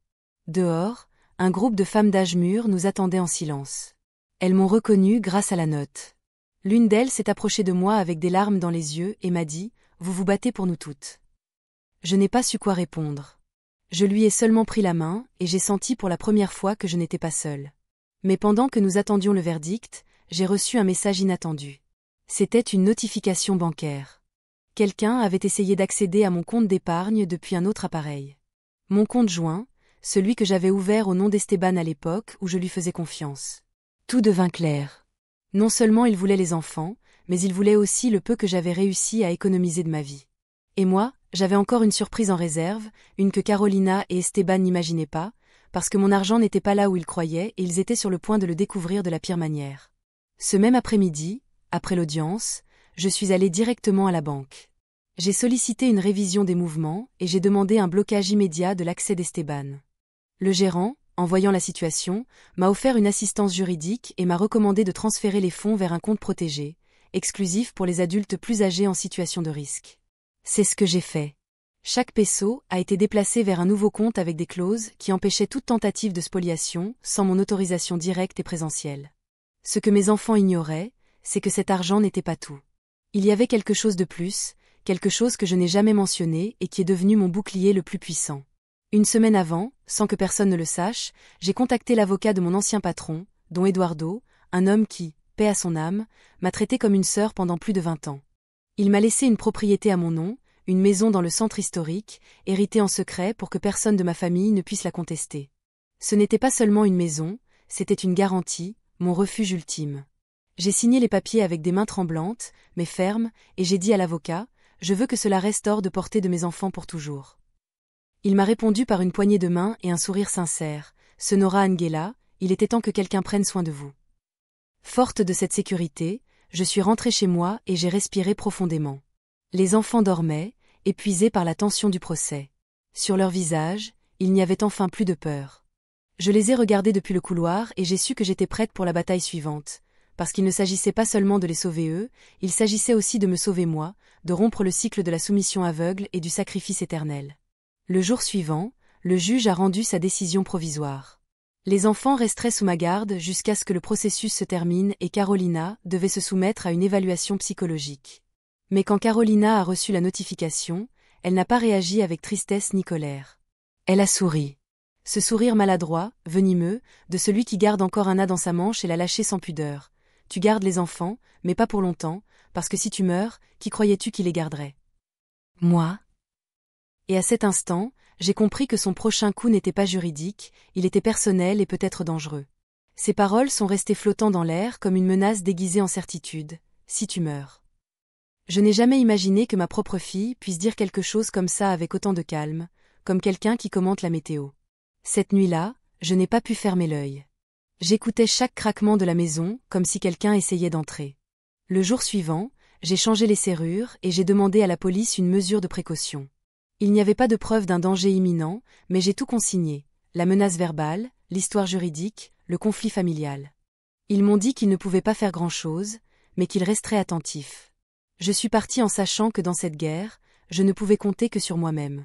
Dehors, un groupe de femmes d'âge mûr nous attendait en silence. Elles m'ont reconnu grâce à la note. L'une d'elles s'est approchée de moi avec des larmes dans les yeux et m'a dit « Vous vous battez pour nous toutes ». Je n'ai pas su quoi répondre. Je lui ai seulement pris la main et j'ai senti pour la première fois que je n'étais pas seule. Mais pendant que nous attendions le verdict, j'ai reçu un message inattendu. C'était une notification bancaire. Quelqu'un avait essayé d'accéder à mon compte d'épargne depuis un autre appareil. Mon compte joint, celui que j'avais ouvert au nom d'Esteban à l'époque où je lui faisais confiance. Tout devint clair. Non seulement il voulait les enfants, mais il voulait aussi le peu que j'avais réussi à économiser de ma vie. Et moi, j'avais encore une surprise en réserve, une que Carolina et Esteban n'imaginaient pas, parce que mon argent n'était pas là où ils croyaient et ils étaient sur le point de le découvrir de la pire manière. Ce même après-midi, après l'audience, je suis allée directement à la banque. J'ai sollicité une révision des mouvements et j'ai demandé un blocage immédiat de l'accès d'Esteban. Le gérant, en voyant la situation, m'a offert une assistance juridique et m'a recommandé de transférer les fonds vers un compte protégé, exclusif pour les adultes plus âgés en situation de risque. C'est ce que j'ai fait. Chaque peso a été déplacé vers un nouveau compte avec des clauses qui empêchaient toute tentative de spoliation sans mon autorisation directe et présentielle. Ce que mes enfants ignoraient, c'est que cet argent n'était pas tout. Il y avait quelque chose de plus, quelque chose que je n'ai jamais mentionné et qui est devenu mon bouclier le plus puissant. Une semaine avant, sans que personne ne le sache, j'ai contacté l'avocat de mon ancien patron, Don Eduardo, un homme qui, paix à son âme, m'a traité comme une sœur pendant plus de 20 ans. Il m'a laissé une propriété à mon nom, une maison dans le centre historique, héritée en secret pour que personne de ma famille ne puisse la contester. Ce n'était pas seulement une maison, c'était une garantie, mon refuge ultime. J'ai signé les papiers avec des mains tremblantes, mais fermes, et j'ai dit à l'avocat, je veux que cela reste hors de portée de mes enfants pour toujours. Il m'a répondu par une poignée de main et un sourire sincère, Senora Angela, il était temps que quelqu'un prenne soin de vous. Forte de cette sécurité, je suis rentrée chez moi et j'ai respiré profondément. Les enfants dormaient, épuisés par la tension du procès. Sur leurs visages, il n'y avait enfin plus de peur. Je les ai regardés depuis le couloir et j'ai su que j'étais prête pour la bataille suivante, parce qu'il ne s'agissait pas seulement de les sauver eux, il s'agissait aussi de me sauver moi, de rompre le cycle de la soumission aveugle et du sacrifice éternel. Le jour suivant, le juge a rendu sa décision provisoire. Les enfants resteraient sous ma garde jusqu'à ce que le processus se termine et Carolina devait se soumettre à une évaluation psychologique. Mais quand Carolina a reçu la notification, elle n'a pas réagi avec tristesse ni colère. Elle a souri. Ce sourire maladroit, venimeux, de celui qui garde encore un as dans sa manche et l'a lâché sans pudeur. Tu gardes les enfants, mais pas pour longtemps, parce que si tu meurs, qui croyais-tu qui les garderait? Moi? Et à cet instant, j'ai compris que son prochain coup n'était pas juridique, il était personnel et peut-être dangereux. Ses paroles sont restées flottant dans l'air comme une menace déguisée en certitude. Si tu meurs. Je n'ai jamais imaginé que ma propre fille puisse dire quelque chose comme ça avec autant de calme, comme quelqu'un qui commente la météo. Cette nuit-là, je n'ai pas pu fermer l'œil. J'écoutais chaque craquement de la maison, comme si quelqu'un essayait d'entrer. Le jour suivant, j'ai changé les serrures et j'ai demandé à la police une mesure de précaution. Il n'y avait pas de preuve d'un danger imminent, mais j'ai tout consigné, la menace verbale, l'histoire juridique, le conflit familial. Ils m'ont dit qu'ils ne pouvaient pas faire grand-chose, mais qu'ils resteraient attentifs. Je suis partie en sachant que dans cette guerre, je ne pouvais compter que sur moi-même.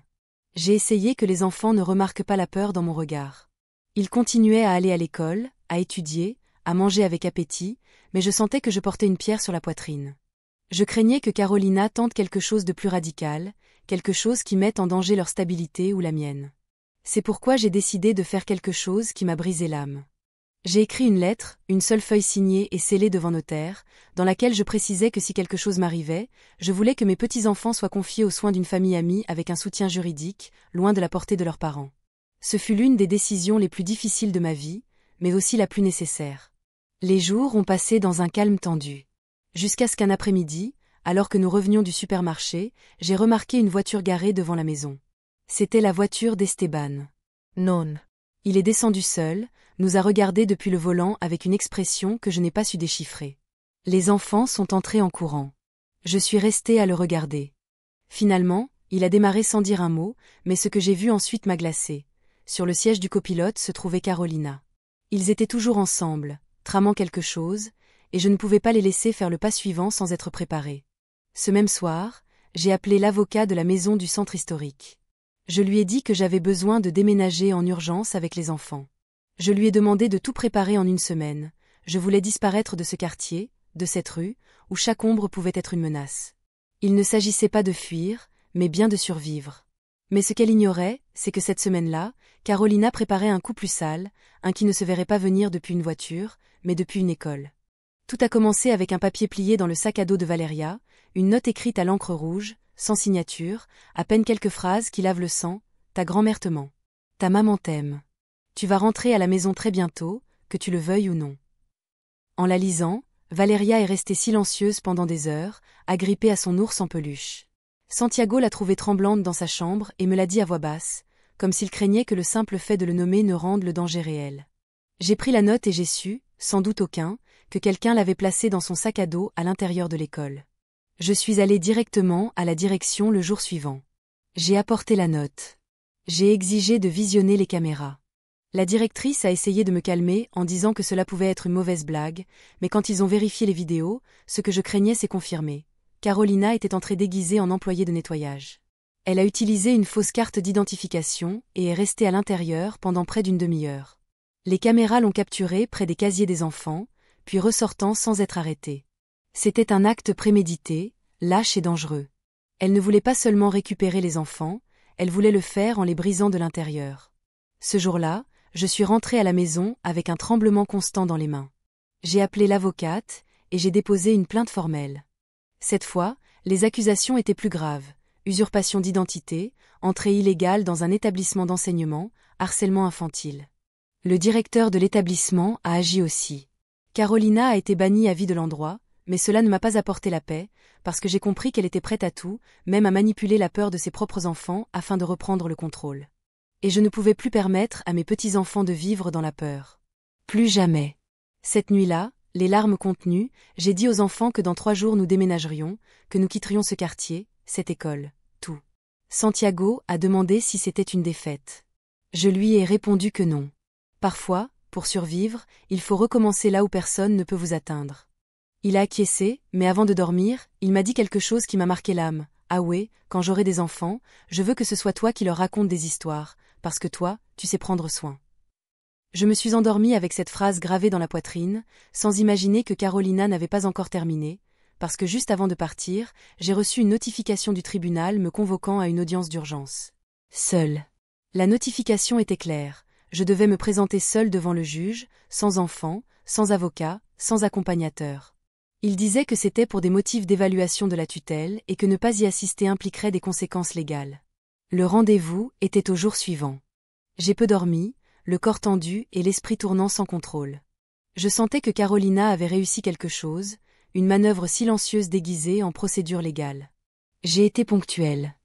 J'ai essayé que les enfants ne remarquent pas la peur dans mon regard. Ils continuaient à aller à l'école, à étudier, à manger avec appétit, mais je sentais que je portais une pierre sur la poitrine. Je craignais que Carolina tente quelque chose de plus radical, quelque chose qui mette en danger leur stabilité ou la mienne. C'est pourquoi j'ai décidé de faire quelque chose qui m'a brisé l'âme. J'ai écrit une lettre, une seule feuille signée et scellée devant notaire, dans laquelle je précisais que si quelque chose m'arrivait, je voulais que mes petits-enfants soient confiés aux soins d'une famille amie avec un soutien juridique, loin de la portée de leurs parents. Ce fut l'une des décisions les plus difficiles de ma vie, mais aussi la plus nécessaire. Les jours ont passé dans un calme tendu. Jusqu'à ce qu'un après-midi, alors que nous revenions du supermarché, j'ai remarqué une voiture garée devant la maison. C'était la voiture d'Esteban. Non. Il est descendu seul, nous a regardés depuis le volant avec une expression que je n'ai pas su déchiffrer. Les enfants sont entrés en courant. Je suis restée à le regarder. Finalement, il a démarré sans dire un mot, mais ce que j'ai vu ensuite m'a glacée. Sur le siège du copilote se trouvait Carolina. Ils étaient toujours ensemble, tramant quelque chose, et je ne pouvais pas les laisser faire le pas suivant sans être préparée. Ce même soir, j'ai appelé l'avocat de la maison du centre historique. Je lui ai dit que j'avais besoin de déménager en urgence avec les enfants. Je lui ai demandé de tout préparer en une semaine. Je voulais disparaître de ce quartier, de cette rue, où chaque ombre pouvait être une menace. Il ne s'agissait pas de fuir, mais bien de survivre. Mais ce qu'elle ignorait, c'est que cette semaine-là, Carolina préparait un coup plus sale, un qui ne se verrait pas venir depuis une voiture, mais depuis une école. Tout a commencé avec un papier plié dans le sac à dos de Valeria, une note écrite à l'encre rouge, sans signature, à peine quelques phrases qui lavent le sang. Ta grand-mère te ment. Ta maman t'aime. Tu vas rentrer à la maison très bientôt, que tu le veuilles ou non. En la lisant, Valeria est restée silencieuse pendant des heures, agrippée à son ours en peluche. Santiago l'a trouvée tremblante dans sa chambre et me l'a dit à voix basse, comme s'il craignait que le simple fait de le nommer ne rende le danger réel. J'ai pris la note et j'ai su, sans doute aucun, que quelqu'un l'avait placée dans son sac à dos à l'intérieur de l'école. Je suis allée directement à la direction le jour suivant. J'ai apporté la note. J'ai exigé de visionner les caméras. La directrice a essayé de me calmer en disant que cela pouvait être une mauvaise blague, mais quand ils ont vérifié les vidéos, ce que je craignais s'est confirmé. Carolina était entrée déguisée en employée de nettoyage. Elle a utilisé une fausse carte d'identification et est restée à l'intérieur pendant près d'une demi-heure. Les caméras l'ont capturée près des casiers des enfants, puis ressortant sans être arrêtée. C'était un acte prémédité, lâche et dangereux. Elle ne voulait pas seulement récupérer les enfants, elle voulait le faire en les brisant de l'intérieur. Ce jour-là, je suis rentrée à la maison avec un tremblement constant dans les mains. J'ai appelé l'avocate et j'ai déposé une plainte formelle. Cette fois, les accusations étaient plus graves. Usurpation d'identité, entrée illégale dans un établissement d'enseignement, harcèlement infantile. Le directeur de l'établissement a agi aussi. Carolina a été bannie à vie de l'endroit, mais cela ne m'a pas apporté la paix, parce que j'ai compris qu'elle était prête à tout, même à manipuler la peur de ses propres enfants afin de reprendre le contrôle. Et je ne pouvais plus permettre à mes petits-enfants de vivre dans la peur. Plus jamais. Cette nuit-là, les larmes contenues, j'ai dit aux enfants que dans 3 jours nous déménagerions, que nous quitterions ce quartier, cette école, tout. Santiago a demandé si c'était une défaite. Je lui ai répondu que non. Parfois, pour survivre, il faut recommencer là où personne ne peut vous atteindre. Il a acquiescé, mais avant de dormir, il m'a dit quelque chose qui m'a marqué l'âme. Ah ouais, quand j'aurai des enfants, je veux que ce soit toi qui leur racontes des histoires, parce que toi, tu sais prendre soin. Je me suis endormie avec cette phrase gravée dans la poitrine, sans imaginer que Carolina n'avait pas encore terminé, parce que juste avant de partir, j'ai reçu une notification du tribunal me convoquant à une audience d'urgence. Seule. La notification était claire. Je devais me présenter seule devant le juge, sans enfant, sans avocat, sans accompagnateur. Il disait que c'était pour des motifs d'évaluation de la tutelle et que ne pas y assister impliquerait des conséquences légales. Le rendez-vous était au jour suivant. J'ai peu dormi, le corps tendu et l'esprit tournant sans contrôle. Je sentais que Carolina avait réussi quelque chose, une manœuvre silencieuse déguisée en procédure légale. J'ai été ponctuelle.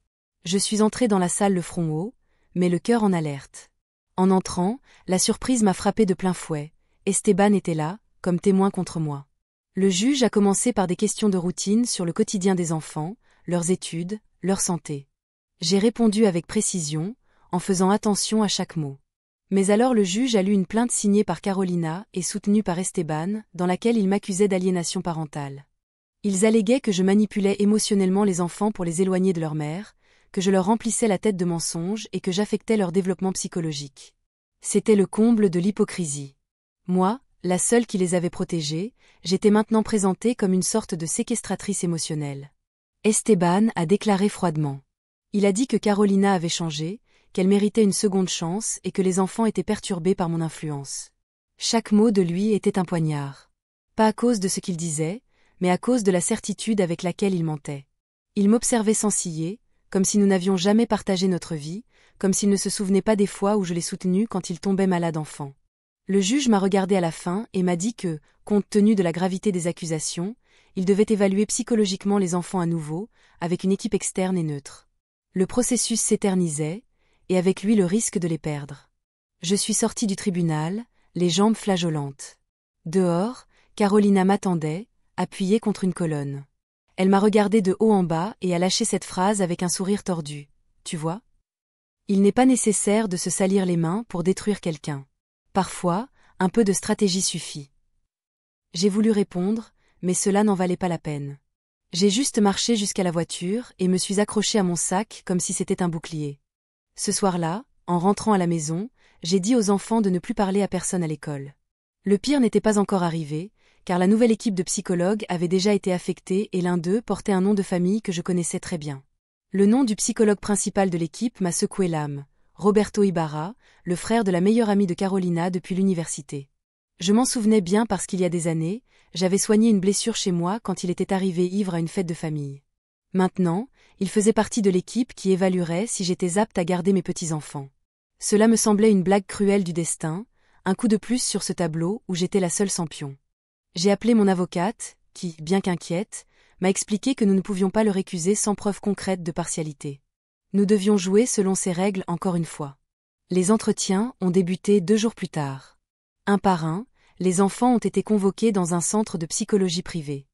Je suis entrée dans la salle le front haut, mais le cœur en alerte. En entrant, la surprise m'a frappée de plein fouet. Esteban était là, comme témoin contre moi. Le juge a commencé par des questions de routine sur le quotidien des enfants, leurs études, leur santé. J'ai répondu avec précision, en faisant attention à chaque mot. Mais alors le juge a lu une plainte signée par Carolina et soutenue par Esteban, dans laquelle il m'accusait d'aliénation parentale. Ils alléguaient que je manipulais émotionnellement les enfants pour les éloigner de leur mère, que je leur remplissais la tête de mensonges et que j'affectais leur développement psychologique. C'était le comble de l'hypocrisie. Moi, la seule qui les avait protégés, j'étais maintenant présentée comme une sorte de séquestratrice émotionnelle. Esteban a déclaré froidement. Il a dit que Carolina avait changé, qu'elle méritait une seconde chance et que les enfants étaient perturbés par mon influence. Chaque mot de lui était un poignard. Pas à cause de ce qu'il disait, mais à cause de la certitude avec laquelle il mentait. Il m'observait sans ciller, comme si nous n'avions jamais partagé notre vie, comme s'il ne se souvenait pas des fois où je l'ai soutenu quand il tombait malade enfant. Le juge m'a regardé à la fin et m'a dit que, compte tenu de la gravité des accusations, il devait évaluer psychologiquement les enfants à nouveau, avec une équipe externe et neutre. Le processus s'éternisait, et avec lui le risque de les perdre. Je suis sortie du tribunal, les jambes flageolantes. Dehors, Carolina m'attendait, appuyée contre une colonne. Elle m'a regardé de haut en bas et a lâché cette phrase avec un sourire tordu. Tu vois ? Il n'est pas nécessaire de se salir les mains pour détruire quelqu'un. Parfois, un peu de stratégie suffit. J'ai voulu répondre, mais cela n'en valait pas la peine. J'ai juste marché jusqu'à la voiture et me suis accrochée à mon sac comme si c'était un bouclier. Ce soir-là, en rentrant à la maison, j'ai dit aux enfants de ne plus parler à personne à l'école. Le pire n'était pas encore arrivé, car la nouvelle équipe de psychologues avait déjà été affectée et l'un d'eux portait un nom de famille que je connaissais très bien. Le nom du psychologue principal de l'équipe m'a secoué l'âme, Roberto Ibarra, le frère de la meilleure amie de Carolina depuis l'université. Je m'en souvenais bien parce qu'il y a des années, j'avais soigné une blessure chez moi quand il était arrivé ivre à une fête de famille. Maintenant, il faisait partie de l'équipe qui évaluerait si j'étais apte à garder mes petits-enfants. Cela me semblait une blague cruelle du destin, un coup de plus sur ce tableau où j'étais la seule sans pion. J'ai appelé mon avocate, qui, bien qu'inquiète, m'a expliqué que nous ne pouvions pas le récuser sans preuve concrète de partialité. Nous devions jouer selon ses règles encore une fois. Les entretiens ont débuté 2 jours plus tard. Un par un, les enfants ont été convoqués dans un centre de psychologie privée.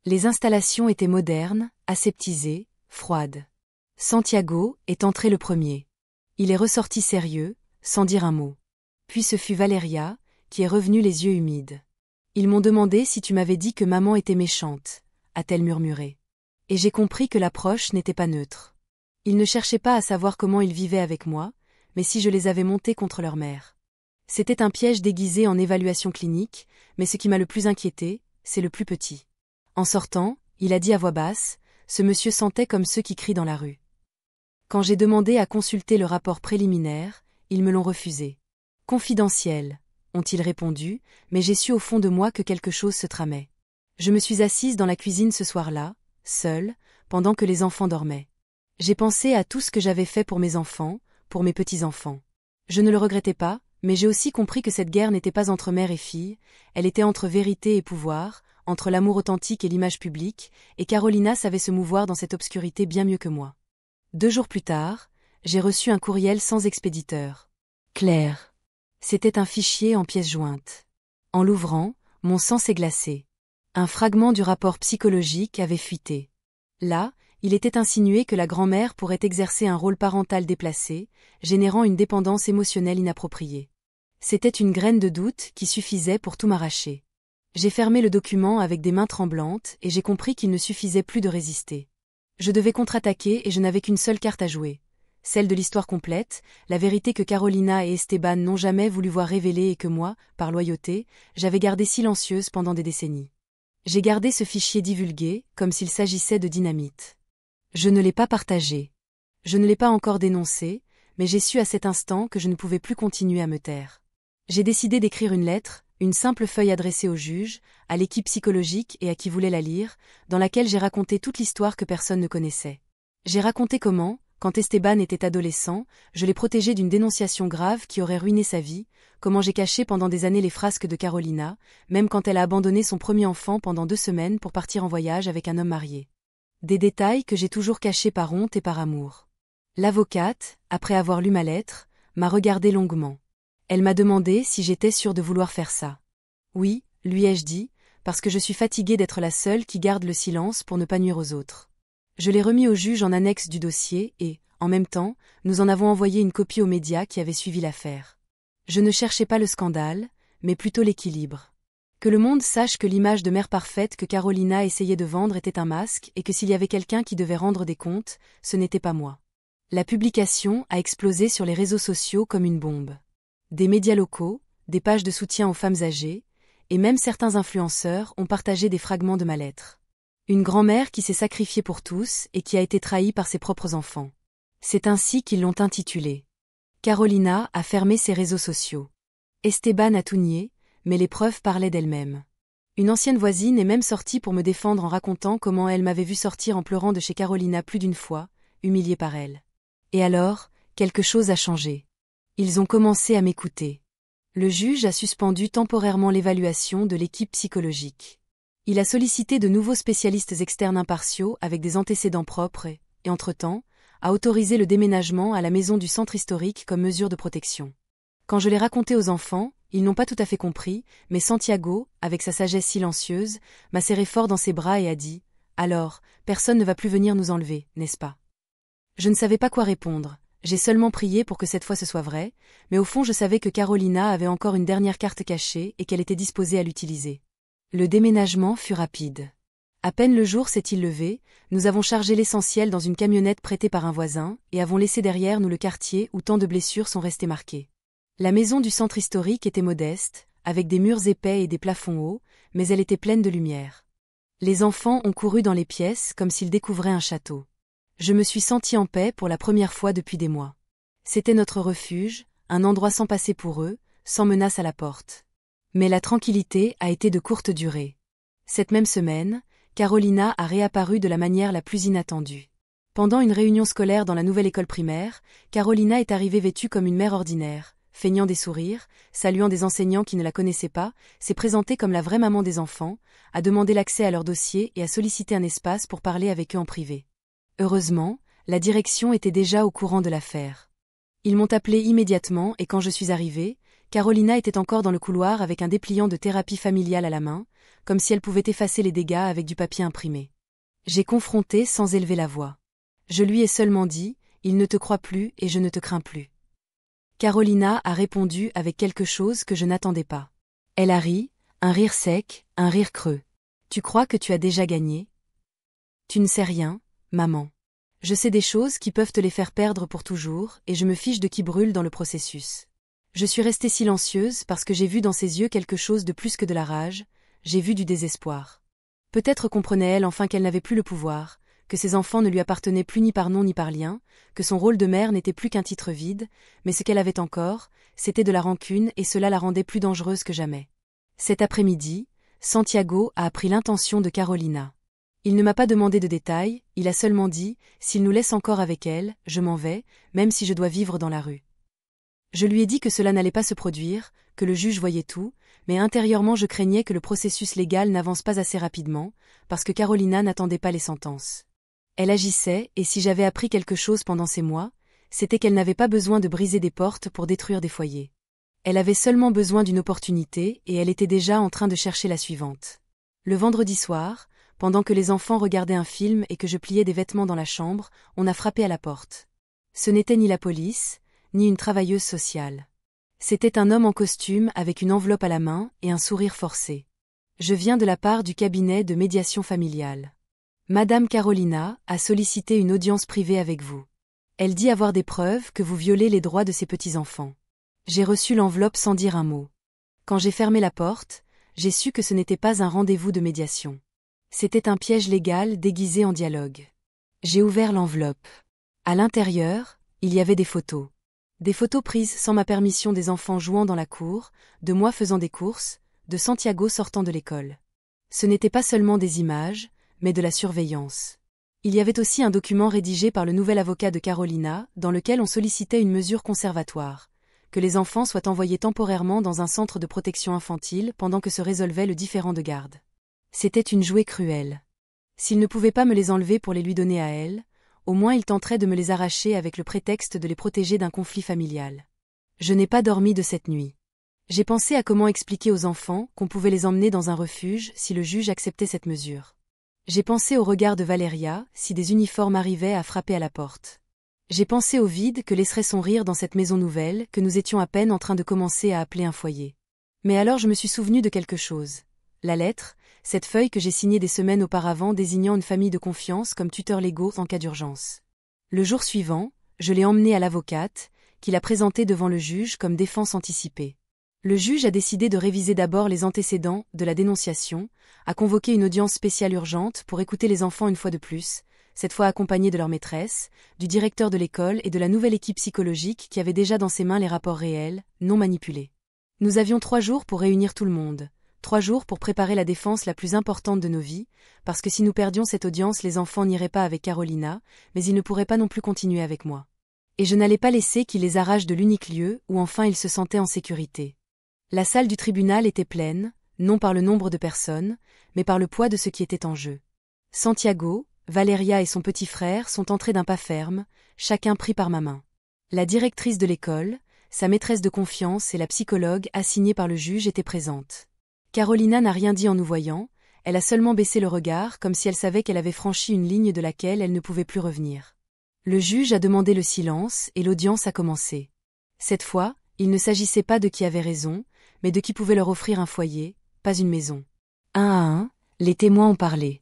Les installations étaient modernes, aseptisées, froides. Santiago est entré le premier. Il est ressorti sérieux, sans dire un mot. Puis ce fut Valeria, qui est revenue les yeux humides. Ils m'ont demandé si tu m'avais dit que maman était méchante, a-t-elle murmuré. Et j'ai compris que l'approche n'était pas neutre. Ils ne cherchaient pas à savoir comment ils vivaient avec moi, mais si je les avais montés contre leur mère. C'était un piège déguisé en évaluation clinique, mais ce qui m'a le plus inquiété, c'est le plus petit. En sortant, il a dit à voix basse, ce monsieur sentait comme ceux qui crient dans la rue. Quand j'ai demandé à consulter le rapport préliminaire, ils me l'ont refusé. Confidentiel, ont-ils répondu, mais j'ai su au fond de moi que quelque chose se tramait. Je me suis assise dans la cuisine ce soir-là, seule, pendant que les enfants dormaient. J'ai pensé à tout ce que j'avais fait pour mes enfants, pour mes petits-enfants. Je ne le regrettais pas, mais j'ai aussi compris que cette guerre n'était pas entre mère et fille, elle était entre vérité et pouvoir, entre l'amour authentique et l'image publique, et Carolina savait se mouvoir dans cette obscurité bien mieux que moi. 2 jours plus tard, j'ai reçu un courriel sans expéditeur. Claire. C'était un fichier en pièces jointes. En l'ouvrant, mon sang s'est glacé. Un fragment du rapport psychologique avait fuité. Là, il était insinué que la grand-mère pourrait exercer un rôle parental déplacé, générant une dépendance émotionnelle inappropriée. C'était une graine de doute qui suffisait pour tout m'arracher. J'ai fermé le document avec des mains tremblantes et j'ai compris qu'il ne suffisait plus de résister. Je devais contre-attaquer et je n'avais qu'une seule carte à jouer. Celle de l'histoire complète, la vérité que Carolina et Esteban n'ont jamais voulu voir révélée et que moi, par loyauté, j'avais gardée silencieuse pendant des décennies. J'ai gardé ce fichier divulgué, comme s'il s'agissait de dynamite. Je ne l'ai pas partagé. Je ne l'ai pas encore dénoncé, mais j'ai su à cet instant que je ne pouvais plus continuer à me taire. J'ai décidé d'écrire une lettre, une simple feuille adressée au juge, à l'équipe psychologique et à qui voulait la lire, dans laquelle j'ai raconté toute l'histoire que personne ne connaissait. J'ai raconté comment, quand Esteban était adolescent, je l'ai protégé d'une dénonciation grave qui aurait ruiné sa vie, comment j'ai caché pendant des années les frasques de Carolina, même quand elle a abandonné son premier enfant pendant 2 semaines pour partir en voyage avec un homme marié. Des détails que j'ai toujours cachés par honte et par amour. L'avocate, après avoir lu ma lettre, m'a regardé longuement. Elle m'a demandé si j'étais sûre de vouloir faire ça. Oui, lui ai-je dit, parce que je suis fatiguée d'être la seule qui garde le silence pour ne pas nuire aux autres. Je l'ai remis au juge en annexe du dossier et, En même temps, nous en avons envoyé une copie aux médias qui avaient suivi l'affaire. Je ne cherchais pas le scandale, mais plutôt l'équilibre. Que le monde sache que l'image de mère parfaite que Carolina essayait de vendre était un masque et que s'il y avait quelqu'un qui devait rendre des comptes, ce n'était pas moi. La publication a explosé sur les réseaux sociaux comme une bombe. Des médias locaux, des pages de soutien aux femmes âgées, et même certains influenceurs ont partagé des fragments de ma lettre. Une grand-mère qui s'est sacrifiée pour tous et qui a été trahie par ses propres enfants. C'est ainsi qu'ils l'ont intitulée. Carolina a fermé ses réseaux sociaux. Esteban a tout nié, mais les preuves parlaient d'elles-mêmes. Une ancienne voisine est même sortie pour me défendre en racontant comment elle m'avait vu sortir en pleurant de chez Carolina plus d'une fois, humiliée par elle. Et alors, quelque chose a changé. Ils ont commencé à m'écouter. Le juge a suspendu temporairement l'évaluation de l'équipe psychologique. Il a sollicité de nouveaux spécialistes externes impartiaux avec des antécédents propres et, entre-temps, a autorisé le déménagement à la maison du centre historique comme mesure de protection. Quand je l'ai raconté aux enfants, ils n'ont pas tout à fait compris, mais Santiago, avec sa sagesse silencieuse, m'a serré fort dans ses bras et a dit « Alors, personne ne va plus venir nous enlever, n'est-ce pas ?» Je ne savais pas quoi répondre, j'ai seulement prié pour que cette fois ce soit vrai, mais au fond je savais que Carolina avait encore une dernière carte cachée et qu'elle était disposée à l'utiliser. Le déménagement fut rapide. À peine le jour s'est-il levé, nous avons chargé l'essentiel dans une camionnette prêtée par un voisin et avons laissé derrière nous le quartier où tant de blessures sont restées marquées. La maison du centre historique était modeste, avec des murs épais et des plafonds hauts, mais elle était pleine de lumière. Les enfants ont couru dans les pièces comme s'ils découvraient un château. Je me suis sentie en paix pour la première fois depuis des mois. C'était notre refuge, un endroit sans passer pour eux, sans menace à la porte. Mais la tranquillité a été de courte durée. Cette même semaine, Carolina a réapparu de la manière la plus inattendue. Pendant une réunion scolaire dans la nouvelle école primaire, Carolina est arrivée vêtue comme une mère ordinaire, feignant des sourires, saluant des enseignants qui ne la connaissaient pas, s'est présentée comme la vraie maman des enfants, a demandé l'accès à leur dossier et a sollicité un espace pour parler avec eux en privé. Heureusement, la direction était déjà au courant de l'affaire. Ils m'ont appelé immédiatement et quand je suis arrivée, Carolina était encore dans le couloir avec un dépliant de thérapie familiale à la main, comme si elle pouvait effacer les dégâts avec du papier imprimé. J'ai confronté sans élever la voix. Je lui ai seulement dit « Il ne te croit plus et je ne te crains plus ». Carolina a répondu avec quelque chose que je n'attendais pas. Elle a ri, un rire sec, un rire creux. « Tu crois que tu as déjà gagné ? Tu ne sais rien, maman. Je sais des choses qui peuvent te les faire perdre pour toujours et je me fiche de qui brûle dans le processus. » Je suis restée silencieuse parce que j'ai vu dans ses yeux quelque chose de plus que de la rage, j'ai vu du désespoir. Peut-être comprenait-elle enfin qu'elle n'avait plus le pouvoir, que ses enfants ne lui appartenaient plus ni par nom ni par lien, que son rôle de mère n'était plus qu'un titre vide, mais ce qu'elle avait encore, c'était de la rancune et cela la rendait plus dangereuse que jamais. Cet après-midi, Santiago a appris l'intention de Carolina. Il ne m'a pas demandé de détails, il a seulement dit « S'il nous laisse encore avec elle, je m'en vais, même si je dois vivre dans la rue. » Je lui ai dit que cela n'allait pas se produire, que le juge voyait tout, mais intérieurement je craignais que le processus légal n'avance pas assez rapidement, parce que Carolina n'attendait pas les sentences. Elle agissait, et si j'avais appris quelque chose pendant ces mois, c'était qu'elle n'avait pas besoin de briser des portes pour détruire des foyers. Elle avait seulement besoin d'une opportunité et elle était déjà en train de chercher la suivante. Le vendredi soir, pendant que les enfants regardaient un film et que je pliais des vêtements dans la chambre, on a frappé à la porte. Ce n'était ni la police, ni une travailleuse sociale. C'était un homme en costume avec une enveloppe à la main et un sourire forcé. Je viens de la part du cabinet de médiation familiale. Madame Carolina a sollicité une audience privée avec vous. Elle dit avoir des preuves que vous violez les droits de ses petits-enfants. J'ai reçu l'enveloppe sans dire un mot. Quand j'ai fermé la porte, j'ai su que ce n'était pas un rendez-vous de médiation. C'était un piège légal déguisé en dialogue. J'ai ouvert l'enveloppe. À l'intérieur, il y avait des photos. Des photos prises sans ma permission des enfants jouant dans la cour, de moi faisant des courses, de Santiago sortant de l'école. Ce n'était pas seulement des images, mais de la surveillance. Il y avait aussi un document rédigé par le nouvel avocat de Carolina, dans lequel on sollicitait une mesure conservatoire, que les enfants soient envoyés temporairement dans un centre de protection infantile pendant que se résolvait le différend de garde. C'était une jouée cruelle. S'il ne pouvait pas me les enlever pour les lui donner à elle, au moins il tenterait de me les arracher avec le prétexte de les protéger d'un conflit familial. Je n'ai pas dormi de cette nuit. J'ai pensé à comment expliquer aux enfants qu'on pouvait les emmener dans un refuge si le juge acceptait cette mesure. J'ai pensé au regard de Valeria si des uniformes arrivaient à frapper à la porte. J'ai pensé au vide que laisserait son rire dans cette maison nouvelle que nous étions à peine en train de commencer à appeler un foyer. Mais alors je me suis souvenu de quelque chose. La lettre, cette feuille que j'ai signée des semaines auparavant désignant une famille de confiance comme tuteur légaux en cas d'urgence. Le jour suivant, je l'ai emmenée à l'avocate, qui l'a présentée devant le juge comme défense anticipée. Le juge a décidé de réviser d'abord les antécédents de la dénonciation, a convoqué une audience spéciale urgente pour écouter les enfants une fois de plus, cette fois accompagnés de leur maîtresse, du directeur de l'école et de la nouvelle équipe psychologique qui avait déjà dans ses mains les rapports réels, non manipulés. Nous avions 3 jours pour réunir tout le monde, 3 jours pour préparer la défense la plus importante de nos vies, parce que si nous perdions cette audience les enfants n'iraient pas avec Carolina, mais ils ne pourraient pas non plus continuer avec moi. Et je n'allais pas laisser qu'ils les arrachent de l'unique lieu où enfin ils se sentaient en sécurité. La salle du tribunal était pleine, non par le nombre de personnes, mais par le poids de ce qui était en jeu. Santiago, Valeria et son petit frère sont entrés d'un pas ferme, chacun pris par ma main. La directrice de l'école, sa maîtresse de confiance et la psychologue assignée par le juge étaient présentes. Carolina n'a rien dit en nous voyant, elle a seulement baissé le regard comme si elle savait qu'elle avait franchi une ligne de laquelle elle ne pouvait plus revenir. Le juge a demandé le silence et l'audience a commencé. Cette fois, il ne s'agissait pas de qui avait raison, mais de qui pouvait leur offrir un foyer, pas une maison. Un à un, les témoins ont parlé.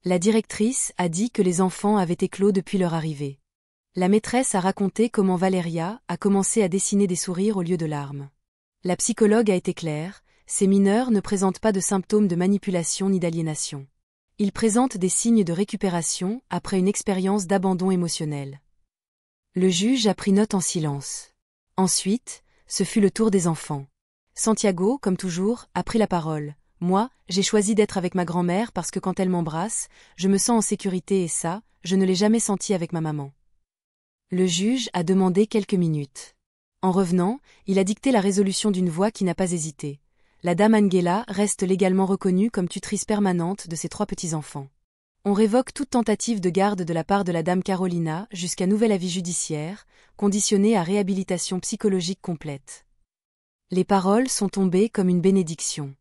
La directrice a dit que les enfants avaient éclos depuis leur arrivée. La maîtresse a raconté comment Valeria a commencé à dessiner des sourires au lieu de larmes. La psychologue a été claire, ces mineurs ne présentent pas de symptômes de manipulation ni d'aliénation. Ils présentent des signes de récupération après une expérience d'abandon émotionnel. Le juge a pris note en silence. Ensuite, ce fut le tour des enfants. Santiago, comme toujours, a pris la parole. Moi, j'ai choisi d'être avec ma grand-mère parce que quand elle m'embrasse, je me sens en sécurité et ça, je ne l'ai jamais senti avec ma maman. Le juge a demandé quelques minutes. En revenant, il a dicté la résolution d'une voix qui n'a pas hésité. La dame Angela reste légalement reconnue comme tutrice permanente de ses 3 petits-enfants. On révoque toute tentative de garde de la part de la dame Carolina jusqu'à nouvel avis judiciaire, conditionné à réhabilitation psychologique complète. Les paroles sont tombées comme une bénédiction.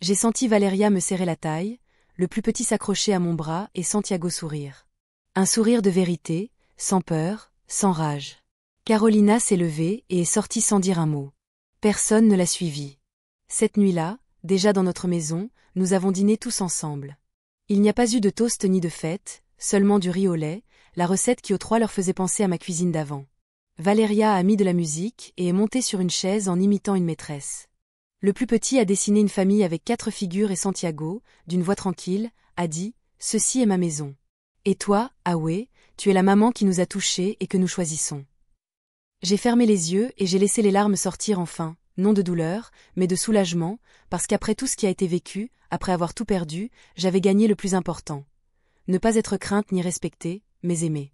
J'ai senti Valeria me serrer la taille, le plus petit s'accrocher à mon bras et Santiago sourire. Un sourire de vérité, sans peur, sans rage. Carolina s'est levée et est sortie sans dire un mot. Personne ne l'a suivie. Cette nuit-là, déjà dans notre maison, nous avons dîné tous ensemble. Il n'y a pas eu de toast ni de fête, seulement du riz au lait, la recette qui aux 3 leur faisait penser à ma cuisine d'avant. Valeria a mis de la musique et est montée sur une chaise en imitant une maîtresse. Le plus petit a dessiné une famille avec 4 figures et Santiago, d'une voix tranquille, a dit « Ceci est ma maison. Et toi, Awe, tu es la maman qui nous a touchés et que nous choisissons. » J'ai fermé les yeux et j'ai laissé les larmes sortir enfin, non de douleur, mais de soulagement, parce qu'après tout ce qui a été vécu, après avoir tout perdu, j'avais gagné le plus important. Ne pas être crainte ni respectée, mais aimée.